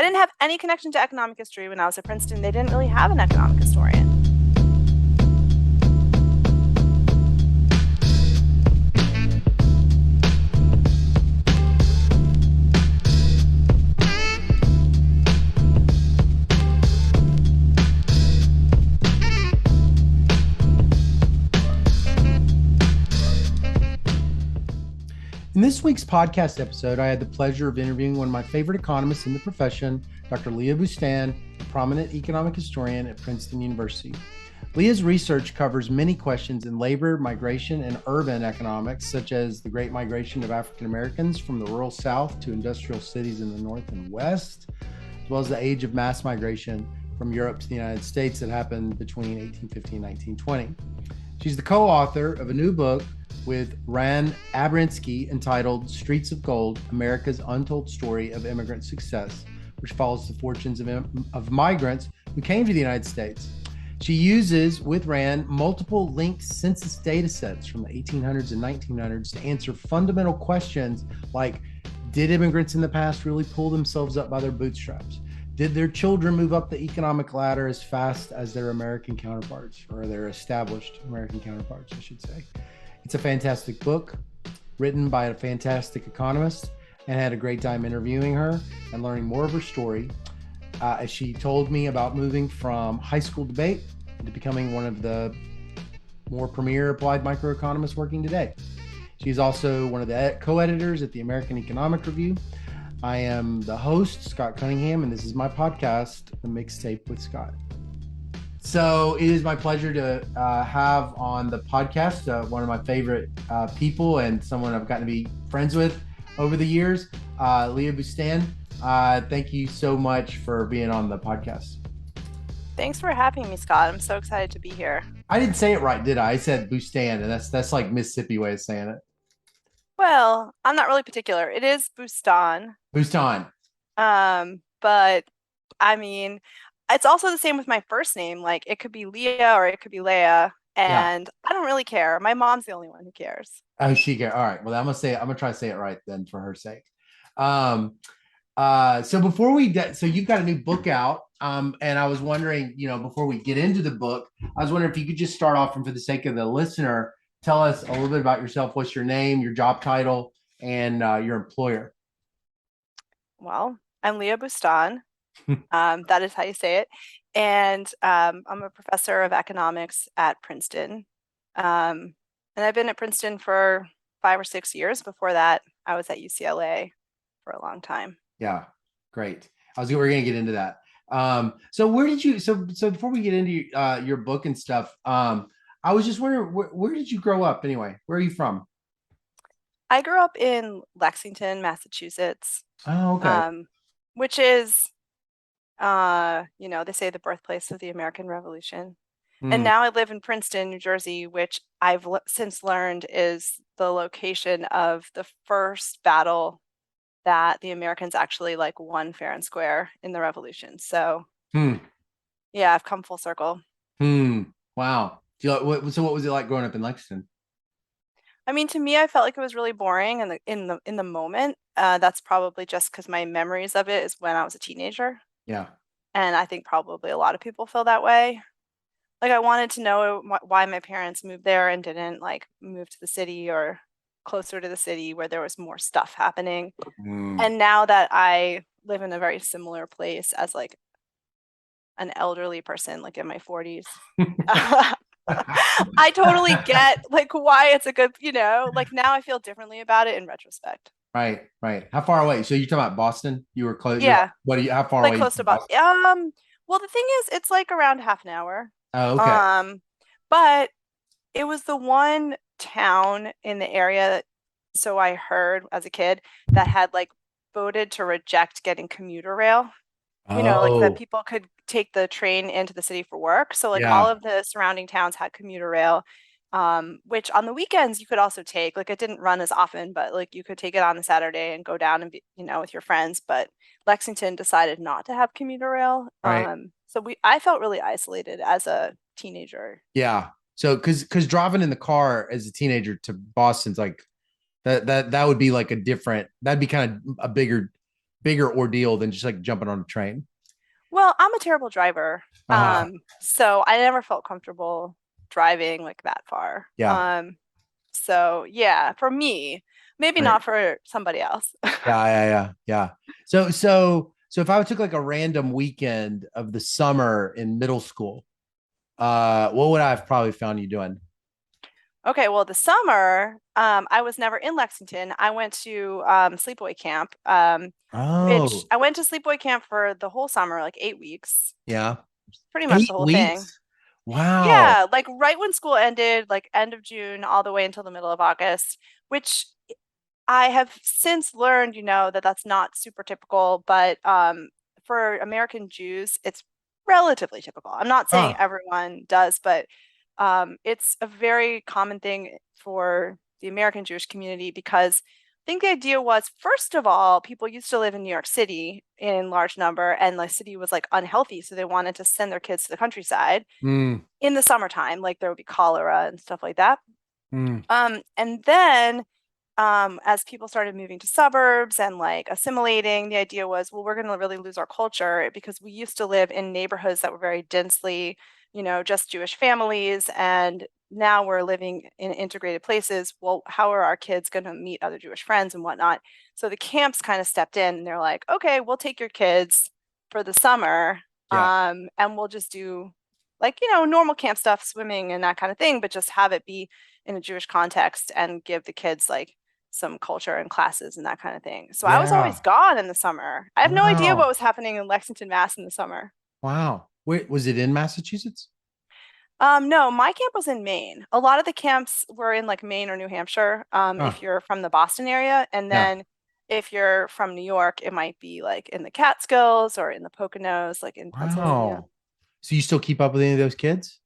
didn't have any connection to economic history when I was at Princeton. They didn't really have an economic historian. In this week's podcast episode, I had the pleasure of interviewing one of my favorite economists in the profession, Dr. Leah Boustan, a prominent economic historian at Princeton University. Leah's research covers many questions in labor, migration, and urban economics, such as the great migration of African Americans from the rural South to industrial cities in the North and West, as well as the age of mass migration from Europe to the United States that happened between 1850 and 1920. She's the co-author of a new book with Ran Abrinsky entitled Streets of Gold, America's Untold Story of Immigrant Success, which follows the fortunes of migrants who came to the United States. She uses, with Ran, multiple linked census data sets from the 1800s and 1900s to answer fundamental questions like, did immigrants in the past really pull themselves up by their bootstraps? Did their children move up the economic ladder as fast as their American counterparts, or their established American counterparts, I should say? It's a fantastic book written by a fantastic economist, and I had a great time interviewing her and learning more of her story as she told me about moving from high school debate to becoming one of the more premier applied microeconomists working today. She's also one of the co-editors at the American Economic Review. I am the host, Scott Cunningham, and this is my podcast, The Mixtape with Scott. So it is my pleasure to have on the podcast one of my favorite people and someone I've gotten to be friends with over the years, Leah Boustan. Thank you so much for being on the podcast. Thanks for having me, Scott. I'm so excited to be here. I didn't say it right, did I? I said Boustan, and that's like Mississippi way of saying it. Well, I'm not really particular. It is Boustan. Boustan. But I mean, it's also the same with my first name. Like, it could be Leah or it could be Leah, and I don't really care. My mom's the only one who cares. Oh, she cares. All right. Well, I'm gonna try to say it right then for her sake. So before so you've got a new book out. And I was wondering, before we get into the book, I was wondering if you could just start off, and for the sake of the listener, tell us a little bit about yourself. What's your name, your job title, and your employer? Well, I'm Leah Boustan. That is how you say it. And I'm a professor of economics at Princeton. And I've been at Princeton for 5 or 6 years. Before that, I was at UCLA for a long time. Yeah, great. We're going to get into that. So where did you, so before we get into your book and stuff, I was just wondering, where did you grow up anyway? Where are you from? I grew up in Lexington, Massachusetts. Oh, okay. Which is, they say the birthplace of the American Revolution. And now I live in Princeton, New Jersey, which I've since learned is the location of the first battle that the Americans actually won fair and square in the Revolution. So, yeah, I've come full circle. Wow. So what was it like growing up in Lexington? I mean, to me, I felt like it was really boring in the moment. That's probably just because my memories of it is when I was a teenager. Yeah. And I think probably a lot of people feel that way. Like, I wanted to know why my parents moved there and didn't move to the city or closer to the city where there was more stuff happening. And now that I live in a very similar place as an elderly person, in my 40s, I totally get why it's a good, now I feel differently about it in retrospect. Right. How far away? So you're talking about Boston? You were close. Yeah. How far away? Close to Boston. Well, the thing is, it's around half an hour. Oh, okay. But it was the one town in the area, so I heard as a kid, that had voted to reject getting commuter rail. That people could take the train into the city for work. So all of the surrounding towns had commuter rail, which on the weekends you could also take. It didn't run as often, but you could take it on a Saturday and go down and be, with your friends. But Lexington decided not to have commuter rail. Right. So I felt really isolated as a teenager. Yeah. So because driving in the car as a teenager to Boston's that would be that'd be kind of a bigger bigger ordeal than just like jumping on a train. Well, I'm a terrible driver. Uh-huh. So I never felt comfortable driving like that far. Yeah. So yeah, for me, maybe Right. not for somebody else. Yeah. So if I took like a random weekend of the summer in middle school, what would I have probably found you doing? Okay, well, the summer, I was never in Lexington. I went to sleepaway camp, which Oh, I went to sleepaway camp for the whole summer, like 8 weeks, yeah. pretty much the Eight whole thing. weeks. Wow. Yeah, like right when school ended, like end of June, all the way until the middle of August, which I have since learned, that that's not super typical, but for American Jews, it's relatively typical. I'm not saying Huh. everyone does, but it's a very common thing for the American Jewish community because I think the idea was, first of all, people used to live in New York City in large number, and the city was like unhealthy, so they wanted to send their kids to the countryside Mm, in the summertime, like there would be cholera and stuff like that. mm. And then as people started moving to suburbs and like assimilating, the idea was, well, we're going to really lose our culture because we used to live in neighborhoods that were very densely, just Jewish families. And now we're living in integrated places. Well, how are our kids going to meet other Jewish friends and whatnot? So the camps kind of stepped in and they're like, okay, we'll take your kids for the summer, Yeah. and we'll just do like, normal camp stuff, swimming and that kind of thing, but just have it be in a Jewish context and give the kids like some culture and classes and that kind of thing. So I was Yeah. always gone in the summer. I have no idea what Wow. was happening in Lexington, Mass in the summer. Wow. Wait, was it in Massachusetts? No, my camp was in Maine. A lot of the camps were in like Maine or New Hampshire, Huh. if you're from the Boston area. And Yeah. then if you're from New York, it might be like in the Catskills or in the Poconos, like in Pennsylvania. Wow. So you still keep up with any of those kids?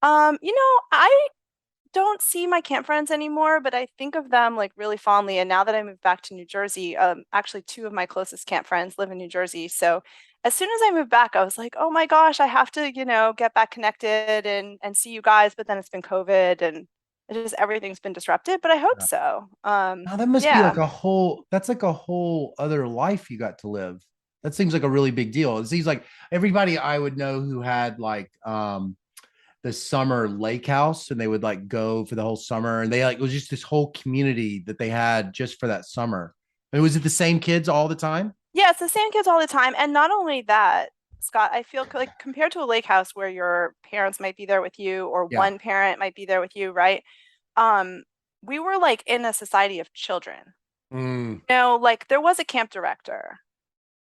I don't see my camp friends anymore, but I think of them like really fondly. And now that I moved back to New Jersey, actually two of my closest camp friends live in New Jersey. So as soon as I moved back, I was like, oh my gosh, I have to, get back connected and see you guys. But then it's been COVID and it just everything's been disrupted. But I hope Yeah. so. Now that must be like Yeah. that's like a whole other life you got to live. That seems like a really big deal. It seems like everybody I would know who had like the summer lake house and they would like go for the whole summer and they like it was just this whole community that they had just for that summer. And was it the same kids all the time? Yeah, it's the same kids all the time. And not only that, Scott, I feel like compared to a lake house where your parents might be there with you or Yeah. one parent might be there with you, right? um we were like in a society of children. Mm, Like there was a camp director,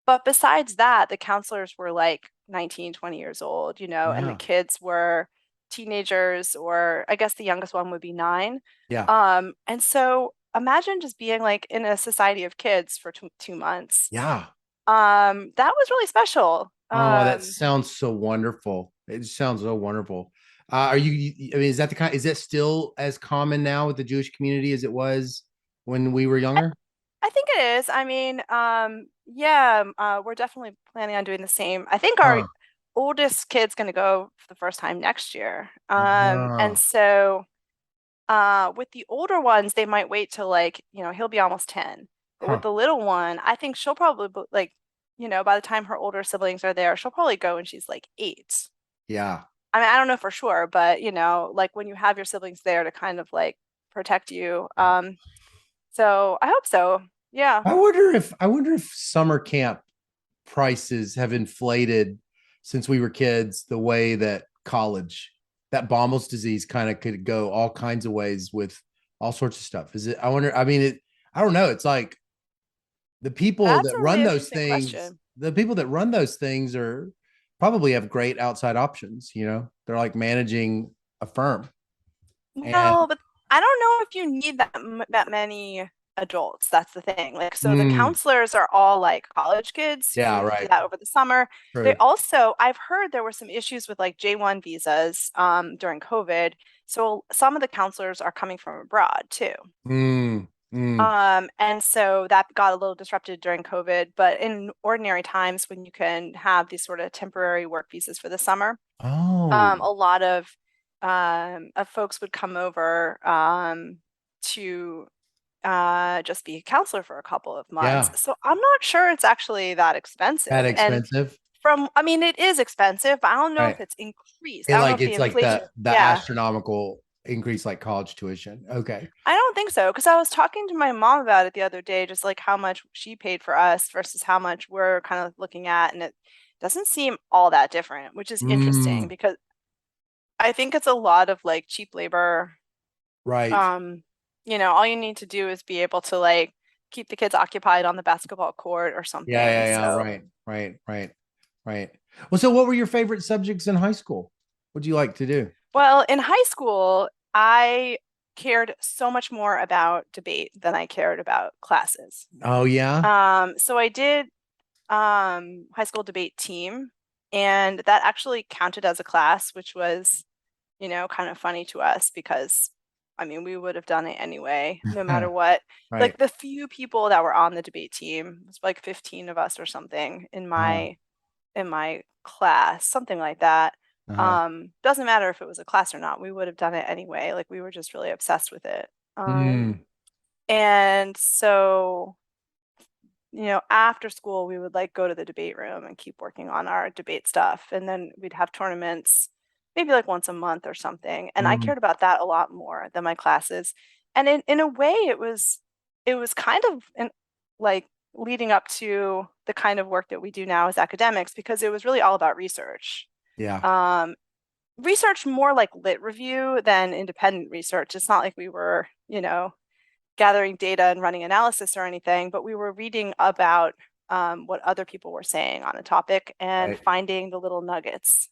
but besides that the counselors were like 19, 20 years old, and the yeah. kids were teenagers, or I guess the youngest one would be 9. Yeah. And so imagine just being like in a society of kids for 2 months. Yeah. That was really special. Oh, that sounds so wonderful. It sounds so wonderful. Are I mean, is that the kind, is that still as common now with the Jewish community as it was when we were younger? I think it is. I mean, yeah, we're definitely planning on doing the same. I think our Huh. oldest kid's going to go for the first time next year. And Oh, so with the older ones, they might wait till like, he'll be almost 10. But with huh. the little one, I think she'll probably like, by the time her older siblings are there, she'll probably go when she's like 8. Yeah. I mean, I don't know for sure, but like when you have your siblings there to kind of like protect you. So I hope so. Yeah. I wonder if summer camp prices have inflated since we were kids the way that college, that Bommel's disease kind of could go all kinds of ways with all sorts of stuff. Is it, I wonder, I mean, I don't know. It's like the people That's that a really run those interesting things, question. the people that run those things are probably have great outside options. They're like managing a firm. And Well, but I don't know if you need that many adults. That's the thing. Like, so the mm, counselors are all like college kids yeah, who do right. that over the summer. They True. also, I've heard there were some issues with like J1 visas during COVID. So some of the counselors are coming from abroad too. Mm, mm. And so that got a little disrupted during COVID, but in ordinary times when you can have these sort of temporary work visas for the summer, Oh, a lot of folks would come over to just be a counselor for a couple of months. Yeah. So I'm not sure it's actually that That expensive. And expensive. I mean, it is expensive, but I don't know if Right. it's increased. I It don't know like if the it's like inflation, the yeah, astronomical increase like college tuition. Okay. I don't think so. Because I was talking to my mom about it the other day, just like how much she paid for us versus how much we're kind of looking at. And it doesn't seem all that different, which is interesting Mm, because I think it's a lot of like cheap labor. right. Um, all you need to do is be able to like keep the kids occupied on the basketball court or Yeah, something. yeah, yeah. So, Right, right, right, right. Well, so what were your favorite subjects in high school? What do you like to do? well, in high school, I cared so much more about debate than I cared about classes. Oh yeah. So I did high school debate team, and that actually counted as a class, which was, kind of funny to us because, I mean, we would have done it anyway, no matter what. Right. Like the few people that were on the debate team, it was like 15 of us or something Uh, in my class, something like that. uh-huh. Doesn't matter if it was a class or not, we would have done it anyway. Like we were just really obsessed with it. Mm, And so after school, we would like go to the debate room and keep working on our debate stuff. And then we'd have tournaments, maybe like once a month or something. And I mm, cared about that a lot more than my classes. And in a way, it was kind of like leading up to the kind of work that we do now as academics, because it was really all about research. yeah. Um, Research more like lit review than independent research. It's not like we were, gathering data and running analysis or anything, but we were reading about what other people were saying on a topic and Right. finding the little nuggets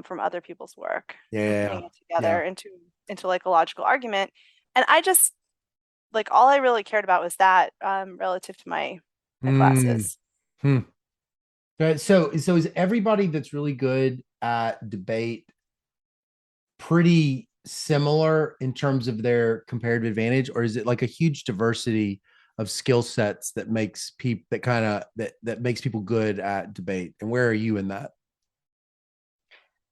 from other people's work Yeah, and yeah, putting yeah. it Yeah. together into like a logical argument. And I just like all I really cared about was that relative to my Mm, classes. hmm. So is everybody that's really good at debate pretty similar in terms of their comparative advantage, or is it like a huge diversity of skill sets that makes people that kind of that makes people good at debate? And where are you in that?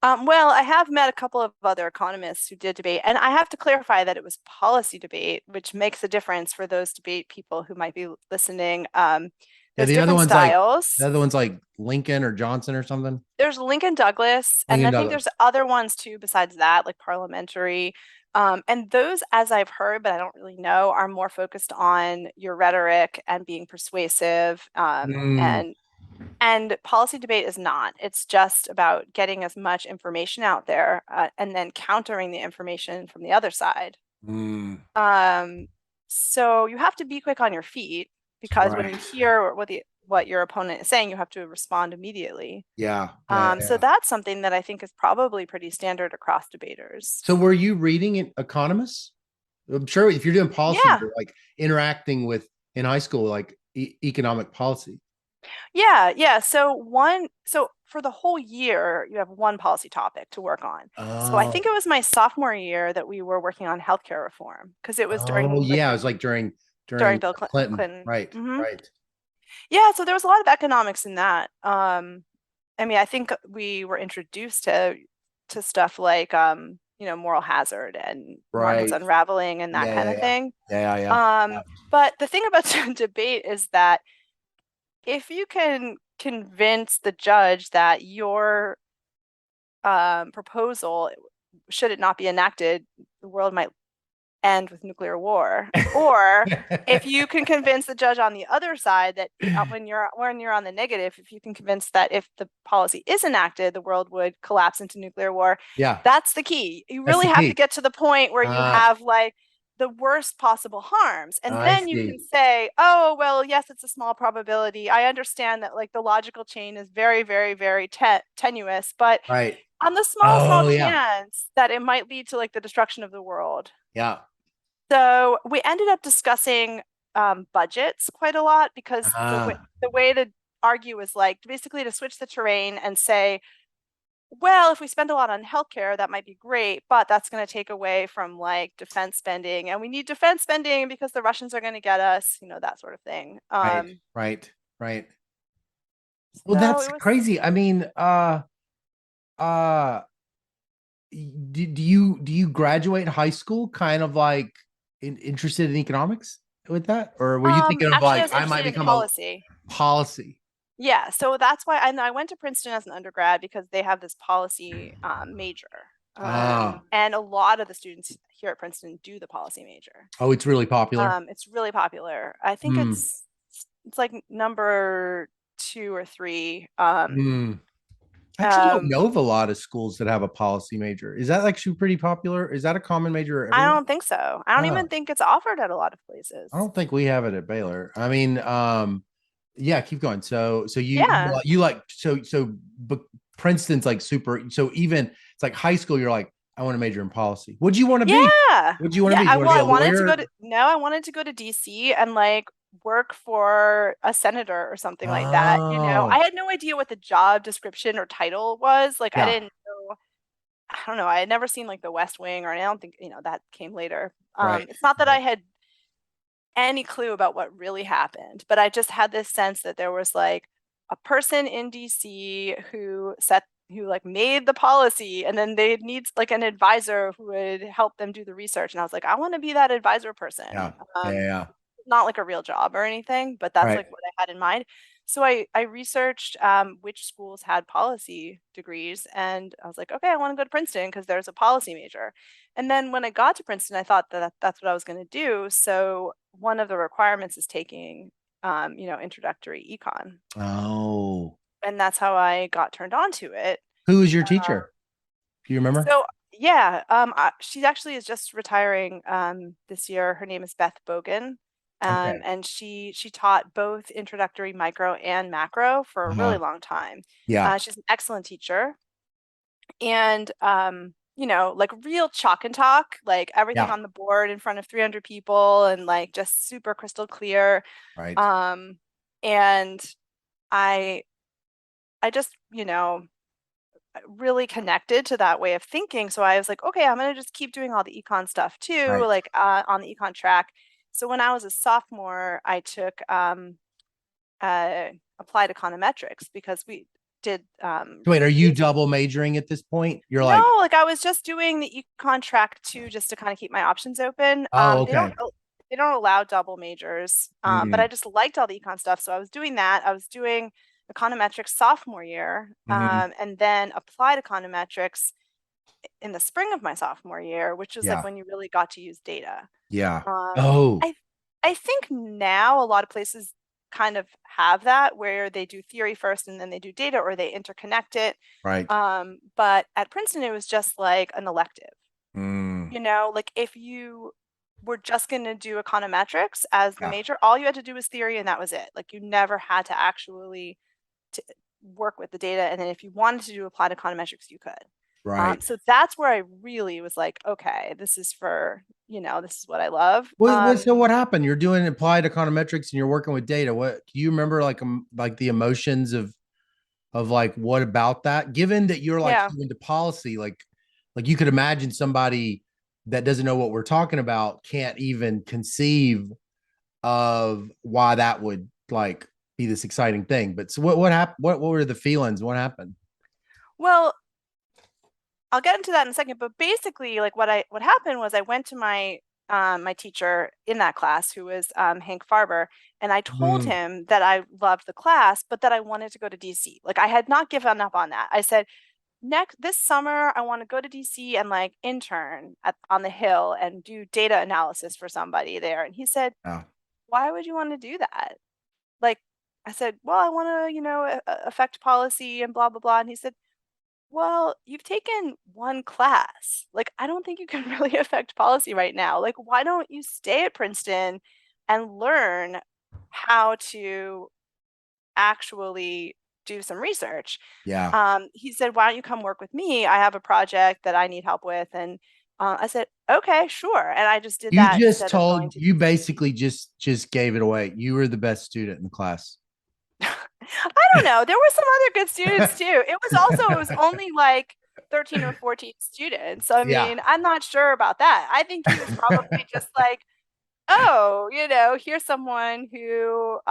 Well, I have met a couple of other economists who did debate, and I have to clarify that it was policy debate, which makes a difference for those debate people who might be listening. Yeah, There's different the styles. other one's like Lincoln or Johnson or something. There's Lincoln Douglas, and Lincoln I think there's Douglas. other ones too besides that, like parliamentary. And those, as I've heard, but I don't really know, are more focused on your rhetoric and being persuasive. Mm, And policy debate is not. It's just about getting as much information out there and then countering the information from the other side. mm, Um, so you have to be quick on your feet because when right. you hear what your opponent is saying, you have to respond immediately. Yeah, yeah, So yeah. that's something that I think is probably pretty standard across debaters. So were you reading in economists? I'm sure if you're doing policy, Yeah, you're like interacting with in high school, like economic policy. yeah, yeah. So for the whole year, you have one policy topic to work on. So I think Oh, it was my sophomore year that we were working on healthcare reform because it was oh during like yeah. It was like during during Bill Clinton. Clinton. Right, right. Yeah, so there was a lot of economics in that. I mean, I think we were introduced to stuff like moral hazard and markets Right. unraveling and that Yeah, kind yeah, of yeah. thing. Yeah, yeah, yeah. But the thing about debate is that if you can convince the judge that your proposal, should it not be enacted, the world might end with nuclear war. Or if you can convince the judge on the other side that when you're on the negative, if you can convince that if the policy is enacted, the world would collapse into nuclear war, Yeah, that's the key. You that's really the have to key. get to the point where you Ah, have like the worst possible harms. And I then you can see. say, oh, well, yes, it's a small probability. I understand that like the logical chain is very, very, very tenuous, but Right. on the small, small Oh yeah. chance that it might lead to like the destruction of the world. Yeah. So we ended up discussing budgets quite a lot because the way Ah, the way to argue is like basically to switch the terrain and say, well, if we spend a lot on healthcare, that might be great, but that's going to take away from like defense spending, and we need defense spending because the Russians are going to get us, that sort of thing. right, right, right. Well, So that's it was. crazy. I mean, uh do you graduate high school kind of like interested in economics? with that, or were you thinking of Actually, I like was I might interested in become a policy. policy? Yeah, so that's why I went to Princeton as an undergrad because they have this policy major. Ah, And a lot of the students here at Princeton do the policy major. oh, it's really popular. It's really popular. I think Hmm. it's like number two or three. Hmm. I actually don't Um, know of a lot of schools that have a policy major. Is that actually pretty popular? Is that a common major I everywhere? don't think so. I don't even Oh, think it's offered at a lot of I places. don't think we have it at Baylor. I mean, yeah, keep going. So Yeah. you like but Princeton's like super. So even it's like high school, you're like, I want to major in policy. What'd you want to be? Yeah. What'd you want to Yeah. be? You want to be I a wanted to go lawyer? to, no, I wanted to go to DC and like work for a senator or something like that. I Oh, had no idea what the job description or title was. Like, I yeah, didn't know, I don't know. I had never seen like The West Wing, or I don't think, that came later. right, It's not that I right. had any clue about what really happened, but I just had this sense that there was like a person in DC who like made the policy, and then they need like an advisor who would help them do the research. And I was like, I want to be that advisor person. Yeah, yeah, yeah. Not like a real job or anything, but that's Right. like what I had in mind. So I researched which schools had policy degrees, and I was like, okay, I want to go to Princeton because there's a policy major. And then when I got to Princeton, I thought that that's what I was going to do. So one of the requirements is taking, introductory econ, Oh, and that's how I got turned on to it. who was your teacher? Do you remember? So yeah, she actually is just retiring this year. Her name is Beth Bogan. Okay. And she taught both introductory micro and macro for a really Uh-huh. long time. Yeah. She's an excellent teacher, and like real chalk and talk, like everything Yeah. on the board in front of 300 people, and like just super crystal clear. Right. Um, and I I just, really connected to that way of thinking. So I was like, okay, I'm going to just keep doing all the econ stuff too, Right. like on the econ track. So when I was a sophomore, I took uh, applied econometrics because we did Wait, are you basic. double majoring at this point? You're like, No, like I was just doing the econ track too, just to kind of keep my options open. oh, They don't okay. they don't allow double majors, but I Mm-hmm. just liked all the econ stuff, so I was doing that. I was doing econometrics sophomore year, Mm-hmm. and then applied econometrics in the spring of my sophomore year, which was like Yeah. when you really got to use data. Yeah. Um, Oh, I I think now a lot of places kind of have that where they do theory first and then they do data, or they interconnect it. right. But at Princeton, it was just like an elective. Mm. Like if you were just going to do econometrics as the Yeah. major, all you had to do was theory and that was it. Like you never had to actually to work with the data. And then if you wanted to do applied econometrics, you could. Right. So that's where I really was like, okay, this is this is what I love. So what happened? You're doing applied econometrics and you're working with data. What do you remember like the emotions of like what about that? Given that you're like Yeah. so into policy, like you could imagine somebody that doesn't know what we're talking about can't even conceive of why that would like be this exciting thing. But so what happened? What were the feelings? What happened? Well, I'll get into that in a second, but basically, like what happened was I went to my teacher in that class, who was Hank Farber, and I told Mm, him that I loved the class, but that I wanted to go to DC. Like I had not given up on that. I said, next this summer I want to go to DC and like intern on the Hill and do data analysis for somebody there. And he said, yeah, why would you want to do that? Like I said, well, I want to, affect policy and blah blah blah. And he said, well, you've taken one class. Like, I don't think you can really affect policy right now. Like, why don't you stay at Princeton and learn how to actually do some research? yeah. He said, why don't you come work with me? I have a project that I need help with. And I said, okay, sure. And I just did You that just instead of going told to you DC. basically just gave it away. You were the best student in the class. I don't know. There were some other good students too. It was only like 13 or 14 students. So I Yeah, mean, I'm not sure about that. I think he was probably just like, oh, here's someone who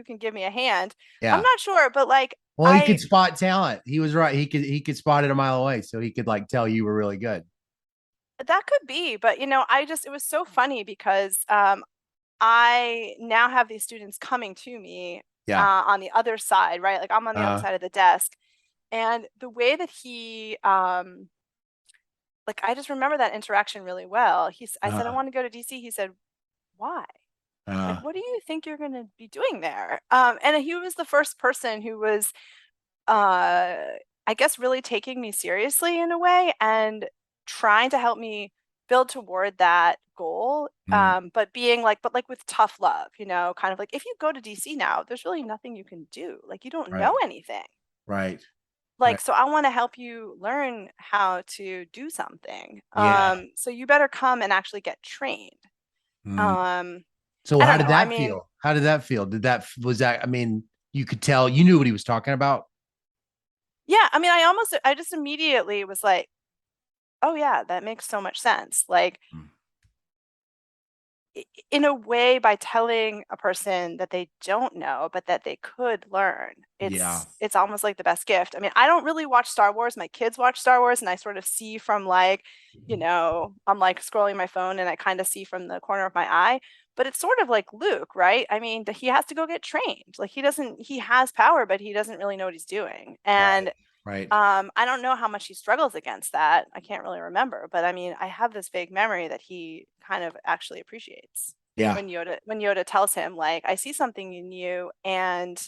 can give me a hand. I'm yeah. not sure, but like Well, he could I spot talent. He was right. He could spot it a mile away, so he could like tell you were really good. That could be, but it was so funny because I now have these students coming to me Yeah. on the other side, right? Like I'm on the other Uh, side of the desk. And the way that like I just remember that interaction really well. I said, I uh, want to go to DC. He said, why? uh, Like, what do you think you're going to be doing there? And he was the first person who was, uh, I guess, really taking me seriously in a way and trying to help me build toward that goal. mm, But like with tough love, kind of like if you go to DC now, there's really nothing you can do. Like you don't know right, anything. right, Like, right. so I want to help you learn how to do something. Yeah. So you better come and actually get trained. Mm. Um, So I how don't did know. I that mean, feel? How did that feel? Was that, I mean, you could tell you knew what he was talking about. yeah, I mean, I just immediately was like, oh yeah, that makes so much sense. Like, Mm. in a way, by telling a person that they don't know but that they could learn, Yeah. it's almost like the best gift. I mean, I don't really watch Star Wars. My kids watch Star Wars, and I sort of see from like, I'm like scrolling my phone and I kind of see from the corner of my eye. But it's sort of like Luke, right? I mean, he has to go get trained. Like he has power, but he doesn't really know what he's doing. Right. And Right. I don't know how much he struggles against that. I can't really remember, but I mean, I have this vague memory that he kind of actually appreciates Yeah. when Yoda tells him like, "I see something in you, and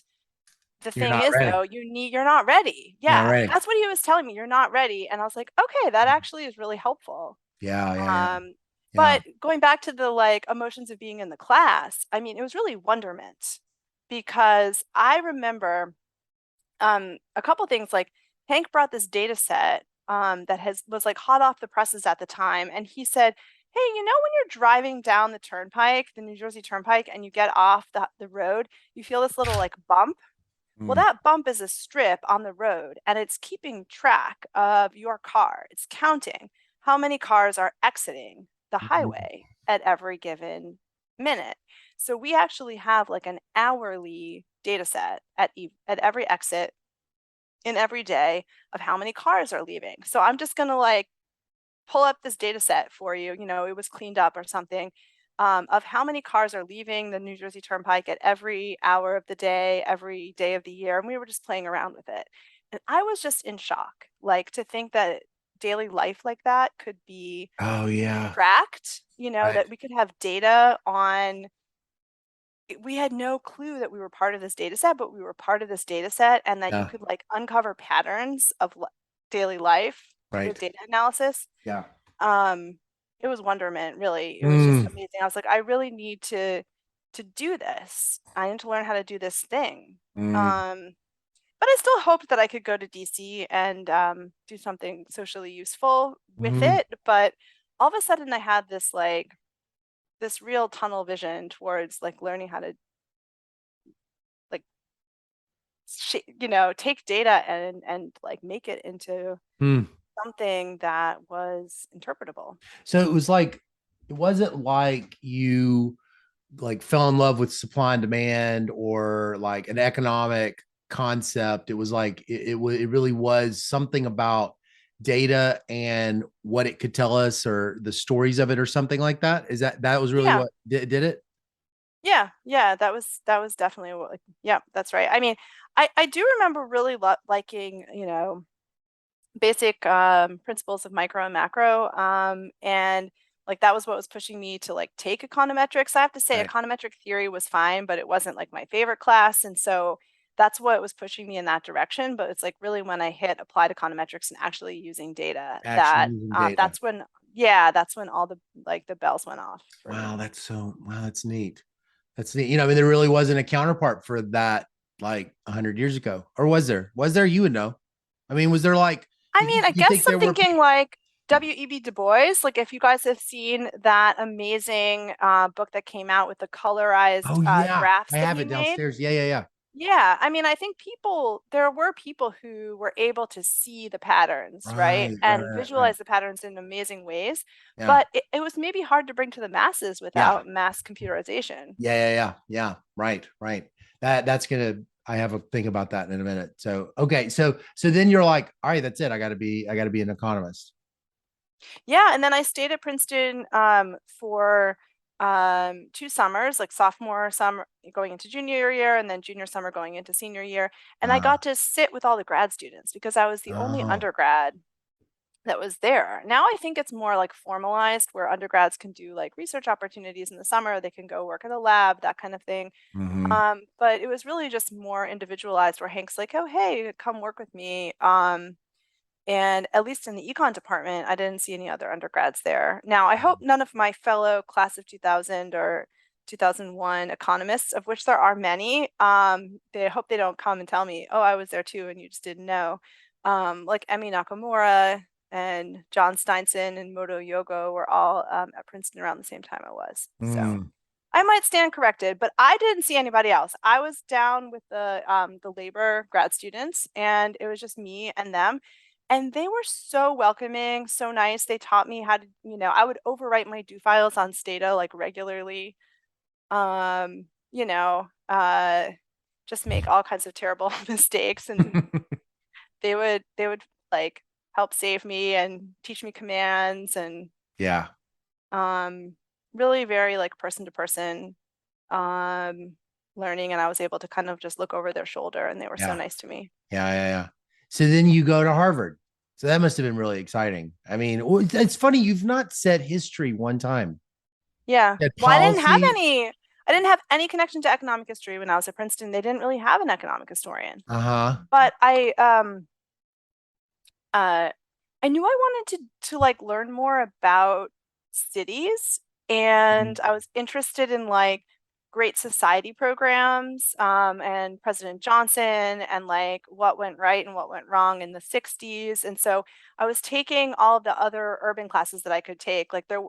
the You're thing not is ready. though, you're not ready." You're not Yeah, ready. that's what he was telling me. You're not ready, and I was like, "Okay, that actually is really helpful." Yeah. Yeah. Yeah. Um, Yeah. but going back to the like emotions of being in the class, I mean, it was really wonderment because I remember a couple things like Hank brought this data set that was like hot off the presses at the time, and he said, "Hey, when you're driving down the turnpike, the New Jersey Turnpike, and you get off the road, you feel this little like bump. Well, Mm, that bump is a strip on the road, and it's keeping track of your car. It's counting how many cars are exiting the mm, highway at every given minute. So we actually have like an hourly data set at every exit in every day of how many cars are leaving. So I'm just going to like pull up this data set for you. It was cleaned up or something of how many cars are leaving the New Jersey Turnpike at every hour of the day, every day of the year. And we were just playing around with it. And I was just in shock, like to think that daily life like that could be oh yeah. tracked, Right. that we could have data on. We had no clue that we were part of this data set, but we were part of this data set, and that you Yeah. could like uncover patterns of daily life with Right. data analysis. Yeah. um it was wonderment, really. It was just Mm, amazing. I was like, I really need to do this. I need to learn how to do this thing. mm, um but I still hoped that I could go to DC and do something socially useful with mm. it. But all of a sudden I had this real tunnel vision towards like learning how to like take data and like make it into Mm. something that was interpretable. So it wasn't like you like fell in love with supply and demand or like an economic concept. It was like it really was something about data and what it could tell us or the stories of it or something like that. Is that was really Yeah, what did it? yeah, that was definitely what, like, yeah, that's right. I mean, I do remember really liking, basic principles of micro and macro, and like that was what was pushing me to like take econometrics. I have to say Right. econometric theory was fine, but it wasn't like my favorite class, and so that's what was pushing me in that direction. But it's like really when I hit applied econometrics and actually using data, Actually using data. that's when, yeah, that's when all the bells went off for Wow, me. that's neat. That's neat. I mean, there really wasn't a counterpart for that like 100 years ago, or was there? Was there? You would know. I mean, was there like? I Do mean, I you guess think I'm there were thinking people? like W.E.B. Du Bois, like if you guys have seen that amazing book that came out with the colorized Oh yeah, graphs I that have he it made. downstairs. Yeah, yeah, yeah. Yeah, I mean, I think there were people who were able to see the patterns, right? Right, right, And right, right. visualize the patterns in amazing ways. Yeah, But it was maybe hard to bring to the masses yeah, without mass computerization. yeah, yeah, yeah, yeah. Right, right. That's gonna. I have a think about that in a minute. So okay, so then you're like, all right, that's it. I got to be an economist. Yeah, and then I stayed at Princeton for 2 summers, like sophomore summer going into junior year, and then junior summer going into senior year. And I Uh, got to sit with all the grad students because I was the only oh. undergrad that was there. Now I think it's more like formalized where undergrads can do like research opportunities in the summer, they can go work at a lab, that kind of thing. Hmm. But it was really just more individualized where Hank's like, oh, hey, come work with me. And at least in the econ department, I didn't see any other undergrads there. Now, I hope none of my fellow class of 2000 or 2001 economists, of which there are many, they hope they don't come and tell me, oh, I was there too, and you just didn't know. Like Emi Nakamura and John Steinson and Moto Yogo were all at Princeton around the same time I was. So Mm. I might stand corrected, but I didn't see anybody else. I was down with the labor grad students, and it was just me and them. And they were so welcoming, so nice. They taught me how to, I would overwrite my do files on Stata like regularly. Um, you know, uh, just make all kinds of terrible mistakes, and they would like help save me and teach me commands and Yeah. um really very like person to person um learning, and I was able to kind of just look over their shoulder, and they were so Yeah. nice to me. Yeah. Yeah. Yeah. So then you go to Harvard. So that must have been really exciting. I mean, it's funny you've not said history one time. Yeah. That Well, policy. I didn't have any connection to economic history when I was at Princeton. They didn't really have an economic historian. Uh-huh. But uh I knew I wanted to like learn more about cities, and I was interested in like Great Society programs and President Johnson and like what went right and what went wrong in the 60s. And so I was taking all of the other urban classes that I could take. Like there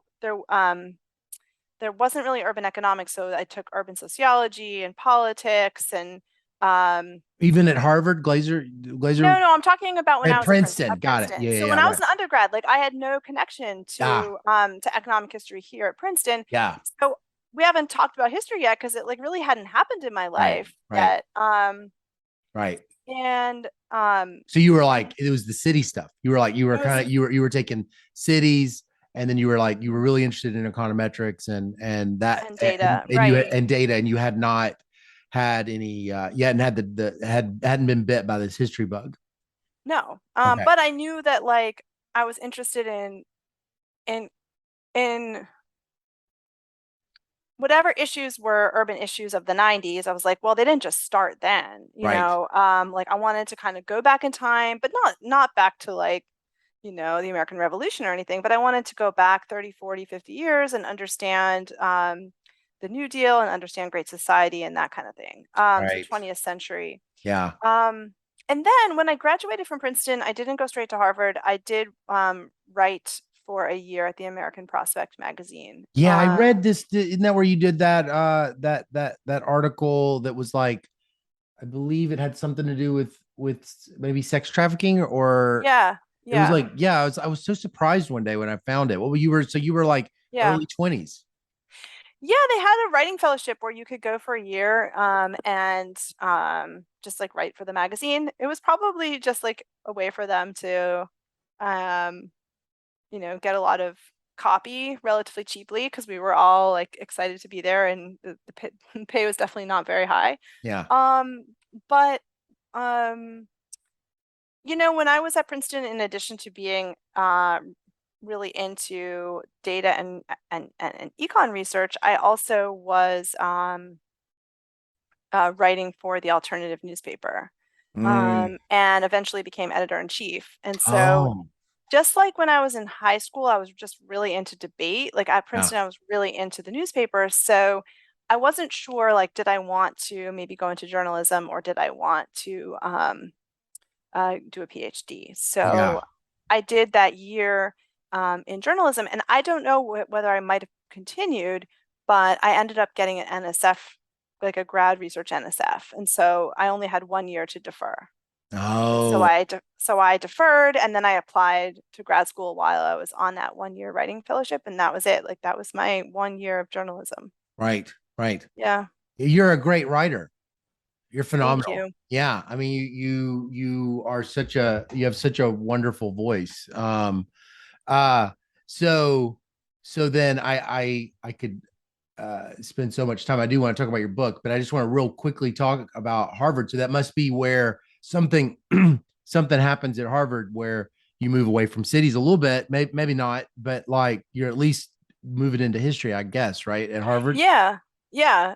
wasn't really urban economics, so I took urban sociology and politics and um Even at Harvard, no, Glazer no, I'm talking about when I at was at Princeton. At Got it. Yeah, Princeton. yeah, So yeah, when I was right. an undergrad, like I had no connection Ah, to economic history here at Princeton. yeah. So we haven't talked about history yet because it like really hadn't happened in my Right, life right, yet. right. And So you were like, it was the city stuff. You were like, you were it was kind of, you were taking cities, and then you were like, you were really interested in econometrics and that, and data, and you right? and data, and you had not had any, you hadn't had hadn't been bit by this history bug. No. Okay, But I knew that like I was interested in in whatever issues were urban issues of the 90s. I was like, well, they didn't just start then, right, like I wanted to kind of go back in time, but not back to like, the American Revolution or anything, but I wanted to go back 30, 40, 50 years and understand the New Deal and understand Great Society and that kind of thing. So right. 20th century. Yeah. And then when I graduated from Princeton, I didn't go straight to Harvard. I did write for a year at the American Prospect magazine. Yeah, I read this. Isn't that where you did that that article that was like, I believe it had something to do with maybe sex trafficking, or Yeah, it was yeah, like, yeah, I was so surprised one day when I found it. Well, you were like yeah. early 20s. Yeah, they had a writing fellowship where you could go for a year and just like write for the magazine. It was probably just like a way for them to um, get a lot of copy relatively cheaply because we were all like excited to be there, and the pay was definitely not very high. Yeah. Um, but um, when I was at Princeton, in addition to being really into data and econ research, I also was writing for the alternative newspaper, Mm. and eventually became editor in chief. And so, Oh, just like when I was in high school, I was just really into debate. Like at yeah. Princeton, I was really into the newspaper. So I wasn't sure, like, did I want to maybe go into journalism or did I want to do a PhD. Yeah. So I did that year in journalism, and I don't know whether I might have continued, but I ended up getting an NSF, like a grad research NSF, and so I only had 1 year to defer. And so Oh, I deferred, and then I applied to grad school while I was on that 1 year writing fellowship, and that was it. Like that was my 1 year of journalism. right, right. Yeah, You're a great writer. You're thank phenomenal. you. Yeah, I mean, you are such a you have such a wonderful voice. Uh so so then I could spend so much time. I do want to talk about your book, but I just want to real quickly talk about Harvard. So that must be where something something happens at Harvard where you move away from cities a little bit, maybe not, but like you're at least moving into history, I guess, right? At Harvard. Yeah. Yeah.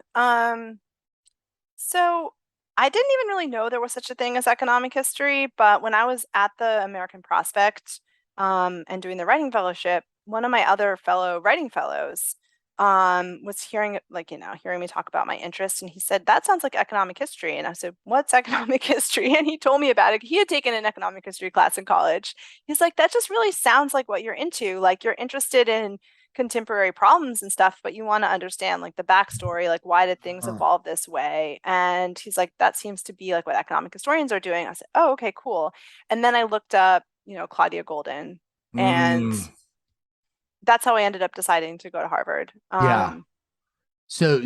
So I didn't even really know there was such a thing as economic history, but when I was at the American Prospect, and doing the writing fellowship, one of my other fellow writing fellows, was hearing hearing me talk about my interest, and he said, "That sounds like economic history." And I said, "What's economic history?" And he told me about it. He had taken an economic history class in college. He's like, "That just really sounds like what you're into. Like you're interested in contemporary problems and stuff, but you want to understand like the backstory, like why did things Uh, evolve this way?" And he's like, "That seems to be like what economic historians are doing." I said, "Oh, okay, cool." And then I looked up, Claudia Golden, and mm, that's how I ended up deciding to go to Harvard. yeah. So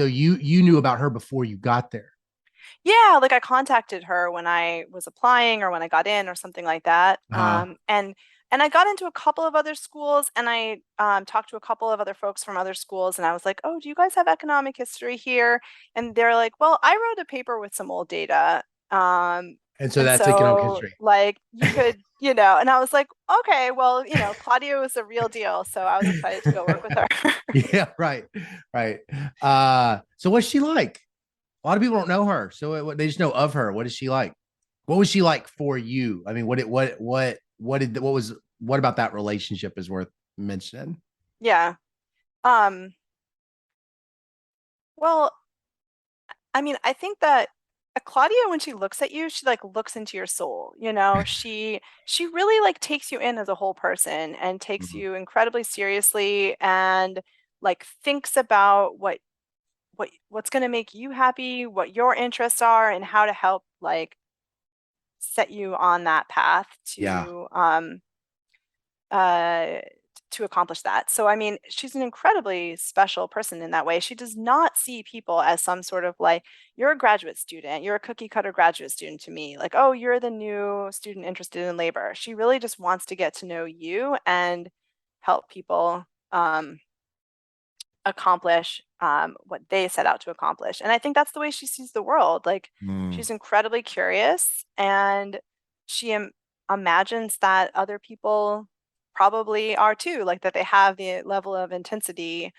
you knew about her before you got there. Yeah, like I contacted her when I was applying or when I got in or something like that. Uh, And I got into a couple of other schools, and I talked to a couple of other folks from other schools, and I was like, "Oh, do you guys have economic history here?" And they're like, "Well, I wrote a paper with some old data." and so And that's economic so history. like you could, and I was like, "Okay, well, Claudia was a real deal." So I was excited to go work with her. Yeah, right, right. So what's she like? A lot of people don't know her, so they just know of her. What is she like? What was she like for you? I mean, what about that relationship is worth mentioning? Yeah. Um, well, I mean, I think that Claudia, when she looks at you, she like looks into your soul. She really like takes you in as a whole person and takes Mhm. you incredibly seriously, and like thinks about what's going to make you happy, what your interests are, and how to help like set you on that path Yeah, uh to accomplish that. So I mean, she's an incredibly special person in that way. She does not see people as some sort of like, "You're a graduate student, you're a cookie cutter graduate student," to me. Like, "Oh, you're the new student interested in labor." She really just wants to get to know you and help people accomplish what they set out to accomplish. And I think that's the way she sees the world. Like, mm, she's incredibly curious, and she imagines that other people probably are too, like that they have the level of intensity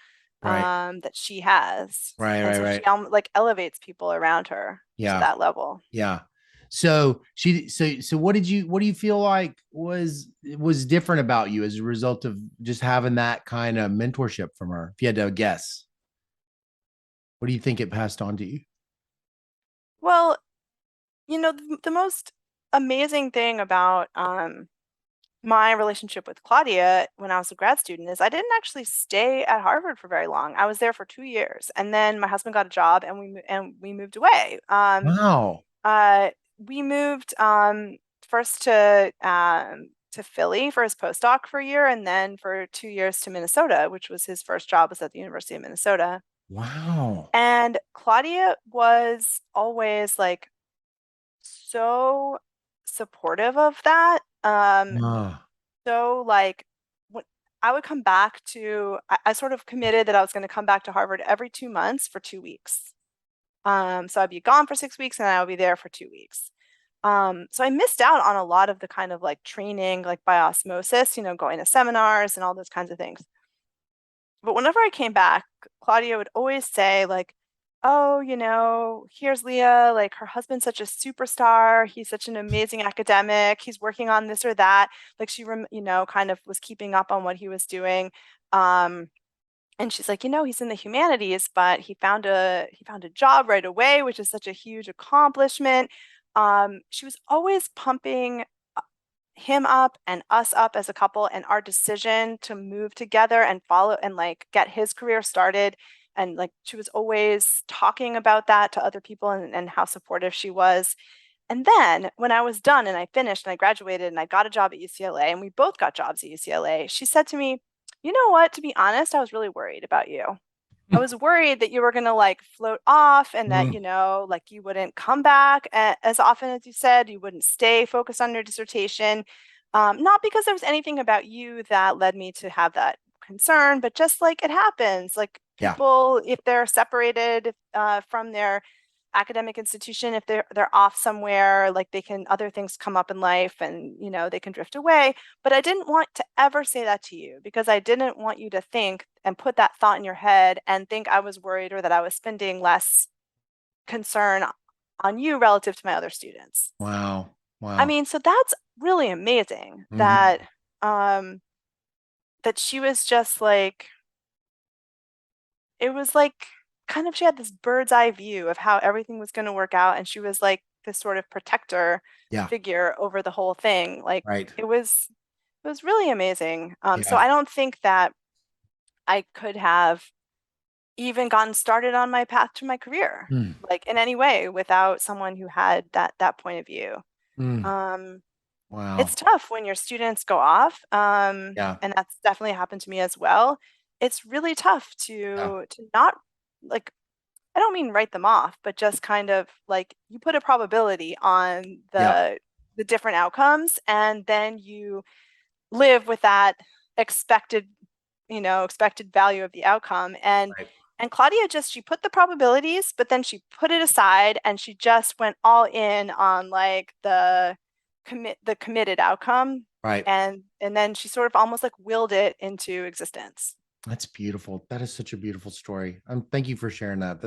right, that she has. right, And right, so she right. like elevates people around her to Yeah, that level. yeah. So what do you feel like was different about you as a result of just having that kind of mentorship from her? If you had to guess, what do you think it passed on to you? Well, the most amazing thing about my relationship with Claudia when I was a grad student is I didn't actually stay at Harvard for very long. I was there for 2 years, and then my husband got a job, and we moved away. Wow. We moved first to Philly for his postdoc for a year, and then for 2 years to Minnesota, which was his first job was at the University of Minnesota. Wow. And Claudia was always like so supportive of that. Ah, So like when I would come back to, I sort of committed that I was going to come back to Harvard every 2 months for 2 weeks. So I'd be gone for 6 weeks, and then I would be there for 2 weeks. So I missed out on a lot of the kind of like training, like by osmosis, going to seminars and all those kinds of things. But whenever I came back, Claudia would always say like, "Oh, here's Leah, like her husband's such a superstar. He's such an amazing academic. He's working on this or that." Like she, kind of was keeping up on what he was doing. Um, and she's like, "He's in the humanities, but he found a job right away, which is such a huge accomplishment." She was always pumping him up and us up as a couple, and our decision to move together and follow and like get his career started. And like she was always talking about that to other people, and how supportive she was. And then when I was done and I finished and I graduated and I got a job at UCLA, and we both got jobs at UCLA, she said to me, "You know what? To be honest, I was really worried about you. I was worried that you were going to like float off, and that, mm, like you wouldn't come back as often as you said, you wouldn't stay focused on your dissertation. Not because there was anything about you that led me to have that concern, but just like it happens. Like Yeah. people, if they're separated from their academic institution, if they're off somewhere, like they can other things come up in life and they can drift away. But I didn't want to ever say that to you because I didn't want you to think and put that thought in your head and think I was worried or that I was spending less concern on you relative to my other students. Wow. I Wow. mean, so that's really amazing Hmm. um that she was just like it was like kind of she had this bird's eye view of how everything was going to work out and she was like this sort of protector Yeah. figure over the whole thing. Like Right. it was really amazing. So Yeah. I don't think that I could have even gotten started on my path to my career Mm. like in any way without someone who had that point of view. Mm. Um Wow. it's tough when your students go off, Yeah. and that's definitely happened to me as well. It's really tough Yeah. to not like I don't mean write them off, but just kind of like you put a probability on Yeah. the different outcomes, and then you live with that expected, expected value of the outcome. Right. And Claudia just she put the probabilities, but then she put it aside and she just went all in on like the committed outcome. Right. And then she sort of almost like willed it into existence. That's beautiful. That is such a beautiful story. Thank you for sharing that.